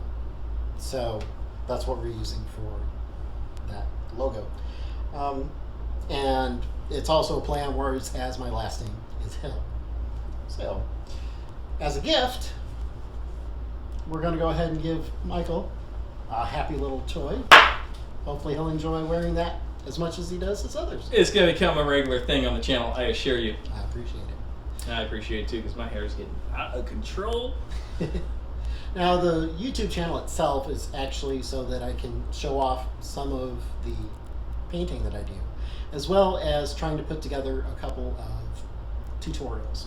So that's what we're using for that logo. And it's also a play on words, as my last name is Hill. So, as a gift, we're going to go ahead and give Michael a happy little toy. Hopefully he'll enjoy wearing that as much as he does his others. It's going to become a regular thing on the channel, I assure you. I appreciate it. I appreciate it too, because my hair is getting out of control. Now, the YouTube channel itself is actually so that I can show off some of the painting that I do, as well as trying to put together a couple of tutorials.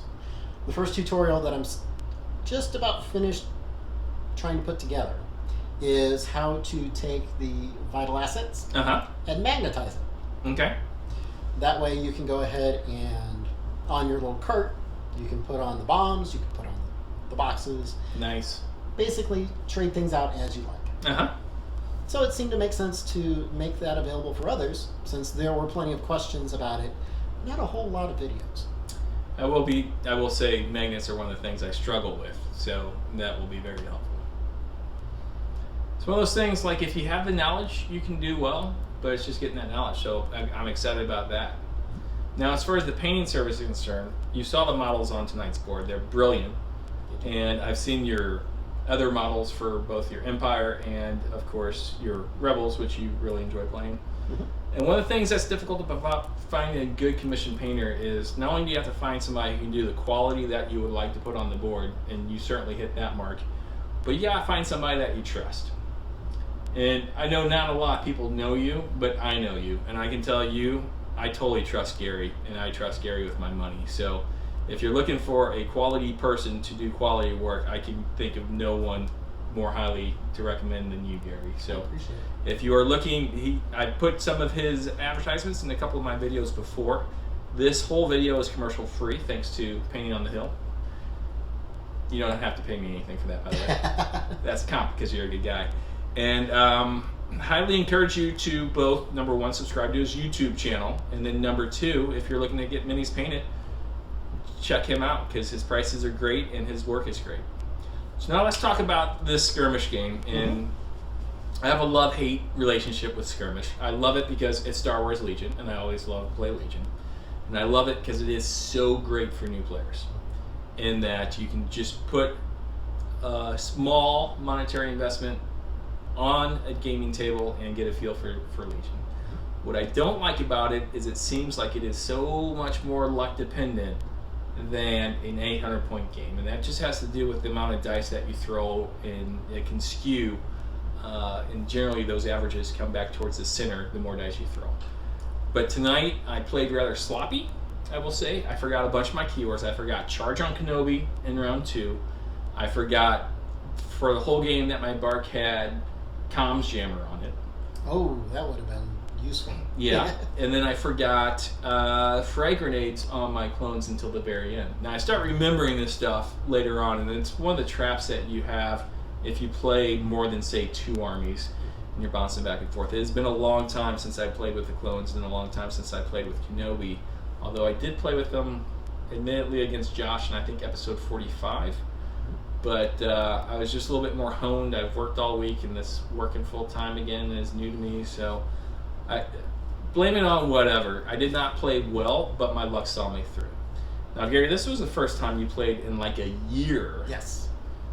The first tutorial that I'm just about finished trying to put together is how to take the vital assets and magnetize it. Okay. That way you can go ahead and on your little cart, you can put on the bombs, you can put on the boxes. Nice. Basically trade things out as you like. So it seemed to make sense to make that available for others, since there were plenty of questions about it. Not a whole lot of videos. I will say magnets are one of the things I struggle with, so that will be very helpful. It's one of those things, like if you have the knowledge, you can do well, but it's just getting that knowledge, so I'm excited about that. Now, as far as the painting service is concerned, you saw the models on tonight's board. They're brilliant, and I've seen your other models for both your Empire and, of course, your Rebels, which you really enjoy playing. And one of the things that's difficult about finding a good commissioned painter is not only do you have to find somebody who can do the quality that you would like to put on the board, and you certainly hit that mark, but you gotta find somebody that you trust. And I know not a lot of people know you, but I know you, and I can tell you, I totally trust Gary, and I trust Gary with my money. So if you're looking for a quality person to do quality work, I can think of no one more highly to recommend than you, Gary. So if you are looking, I put some of his advertisements in a couple of my videos before. This whole video is commercial free thanks to Painting on the Hill. You don't have to pay me anything for that, by the way. That's a comp because you're a good guy. And highly encourage you to both, number one, subscribe to his YouTube channel, and then number two, if you're looking to get minis painted, check him out because his prices are great and his work is great. So now let's talk about this Skirmish game. And I have a love-hate relationship with Skirmish. I love it because it's Star Wars Legion, and I always love to play Legion. And I love it because it is so great for new players, in that you can just put a small monetary investment on a gaming table and get a feel for Legion. What I don't like about it is it seems like it is so much more luck dependent than an 800-point game, and that just has to do with the amount of dice that you throw, and it can skew, and generally those averages come back towards the center the more dice you throw. But tonight I played rather sloppy, I will say. I forgot a bunch of my keywords. I forgot Charge on Kenobi in round 2. I forgot for the whole game that my Bark had Comms Jammer on it. Oh, that would have been useful. Yeah, and then I forgot frag grenades on my clones until the very end. Now I start remembering this stuff later on, and it's one of the traps that you have if you play more than, say, 2 armies and you're bouncing back and forth. It has been a long time since I played with the clones, and a long time since I played with Kenobi, although I did play with them admittedly against Josh in I think episode 45. But I was just a little bit more honed. I've worked all week, and this working full time again is new to me, so I blame it on whatever. I did not play well, but my luck saw me through. Now, Gary, this was the first time you played in like a year. Yes.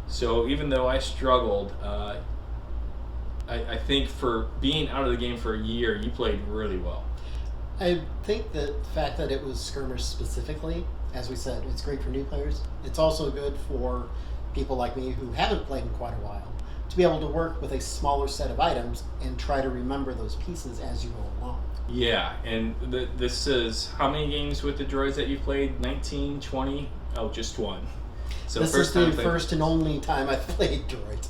So even though I struggled, I think for being out of the game for a year, you played really well. I think that the fact that it was Skirmish specifically, as we said, it's great for new players. It's also good for people like me who haven't played in quite a while to be able to work with a smaller set of items and try to remember those pieces as you go along. Yeah, and this is how many games with the droids that you played? 19, 20? Oh, just one. So this is the first and only time I've played droids.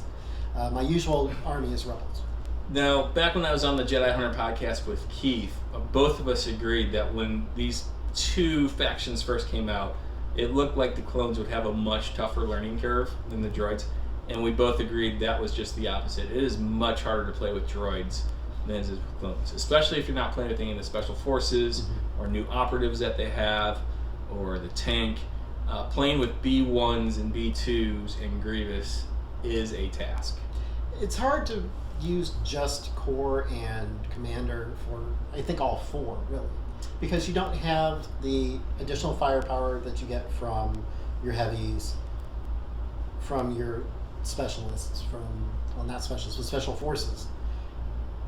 My usual army is Rebels. Now, back when I was on the Jedi Hunter podcast with Keith, both of us agreed that when these 2 factions first came out, it looked like the clones would have a much tougher learning curve than the droids, and we both agreed that was just the opposite. It is much harder to play with droids than it is with clones, especially if you're not playing anything in the special forces or new operatives that they have, or the tank. Playing with B1s and B2s and Grievous is a task. It's hard to use just core and commander for, I think, all four, really. Because you don't have the additional firepower that you get from your heavies, from your specialists, well, not specialists, but special forces.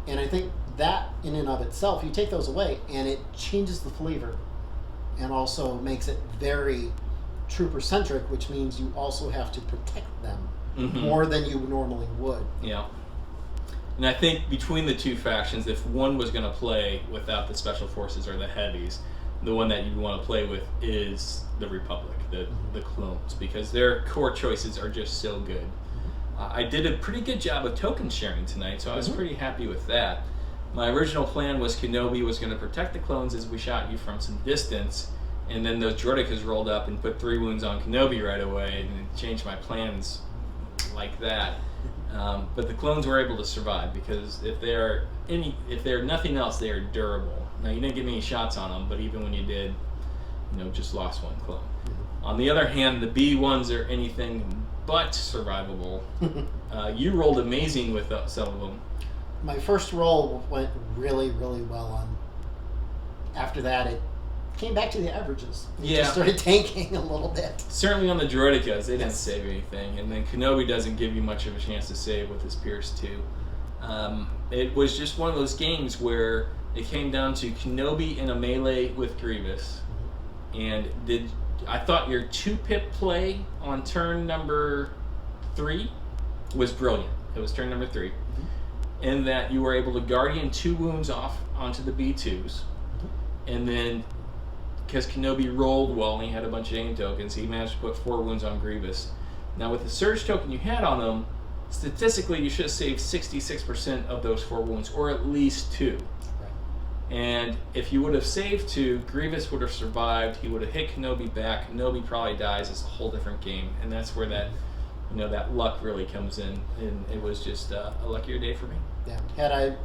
And I think that, in and of itself, you take those away, and it changes the flavor, and also makes it very trooper-centric, which means you also have to protect them more than you normally would. Yeah. And I think between the two factions, if one was going to play without the special forces or the heavies, the one that you want to play with is the Republic, the clones, because their core choices are just so good. I did a pretty good job of token sharing tonight, so I was pretty happy with that. My original plan was Kenobi was going to protect the clones as we shot you from some distance, and then those Droidekas rolled up and put 3 wounds on Kenobi right away, and it changed my plans like that. But the clones were able to survive because if they're nothing else, they are durable. Now you didn't get any shots on them, but even when you did, just lost 1 clone. On the other hand, the B1s are anything but survivable. You rolled amazing with some of them. My first roll went really, really well on. After that, it came back to the averages. It just started tanking a little bit. Certainly on the Droidekas, they didn't save anything. And then Kenobi doesn't give you much of a chance to save with his Pierce 2. It was just one of those games where it came down to Kenobi in a melee with Grievous. And I thought your 2-pip play on turn number 3 was brilliant. It was turn number 3. In that you were able to Guardian 2 wounds off onto the B2s. And then, because Kenobi rolled well and he had a bunch of aim tokens, he managed to put 4 wounds on Grievous. Now with the Surge token you had on him, statistically you should have saved 66% of those 4 wounds, or at least 2. And if you would have saved 2, Grievous would have survived. He would have hit Kenobi back. Kenobi probably dies. It's a whole different game, and that's where that, that luck really comes in. And it was just a luckier day for me. Yeah. Had I,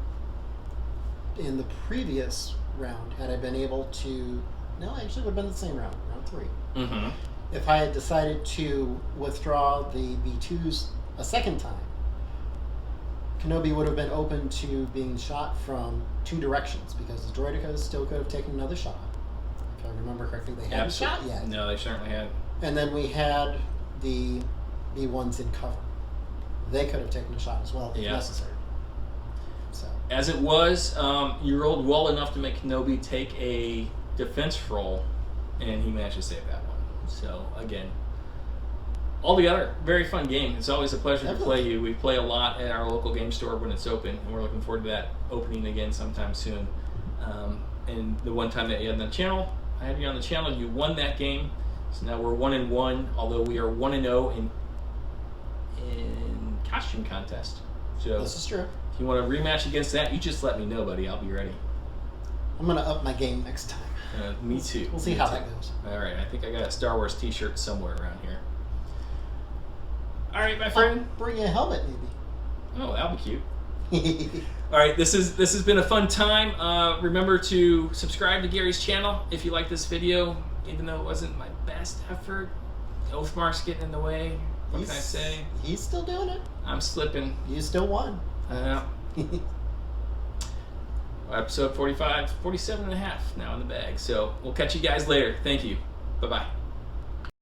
in the previous round, had I been able to, no, actually it would have been the same round 3. If I had decided to withdraw the B2s a second time, Kenobi would have been open to being shot from 2 directions, because the Droidekas still could have taken another shot. If I remember correctly, they hadn't shot yet. No, they certainly had. And then we had the B1s in cover. They could have taken a shot as well if necessary. So, as it was, you rolled well enough to make Kenobi take a defense roll, and he managed to save that one. So, again, altogether, very fun game. It's always a pleasure to play you. We play a lot at our local game store when it's open, and we're looking forward to that opening again sometime soon. And the one time that you had on the channel, I had you on the channel, you won that game. So now we're 1-1, although we are 1-0 in costume contest. So this is true. If you want to rematch against that, you just let me know, buddy. I'll be ready. I'm going to up my game next time. Me too. We'll see how that goes. All right. I think I got a Star Wars t-shirt somewhere around here. All right, my friend. I'll bring you a helmet, maybe. Oh, that'll be cute. All right, this has been a fun time. Remember to subscribe to Gary's channel if you like this video, even though it wasn't my best effort. Oathmark's getting in the way. What can I say? He's still doing it. I'm slipping. You still won. Episode 47 and a half now in the bag. So we'll catch you guys later. Thank you. Bye-bye.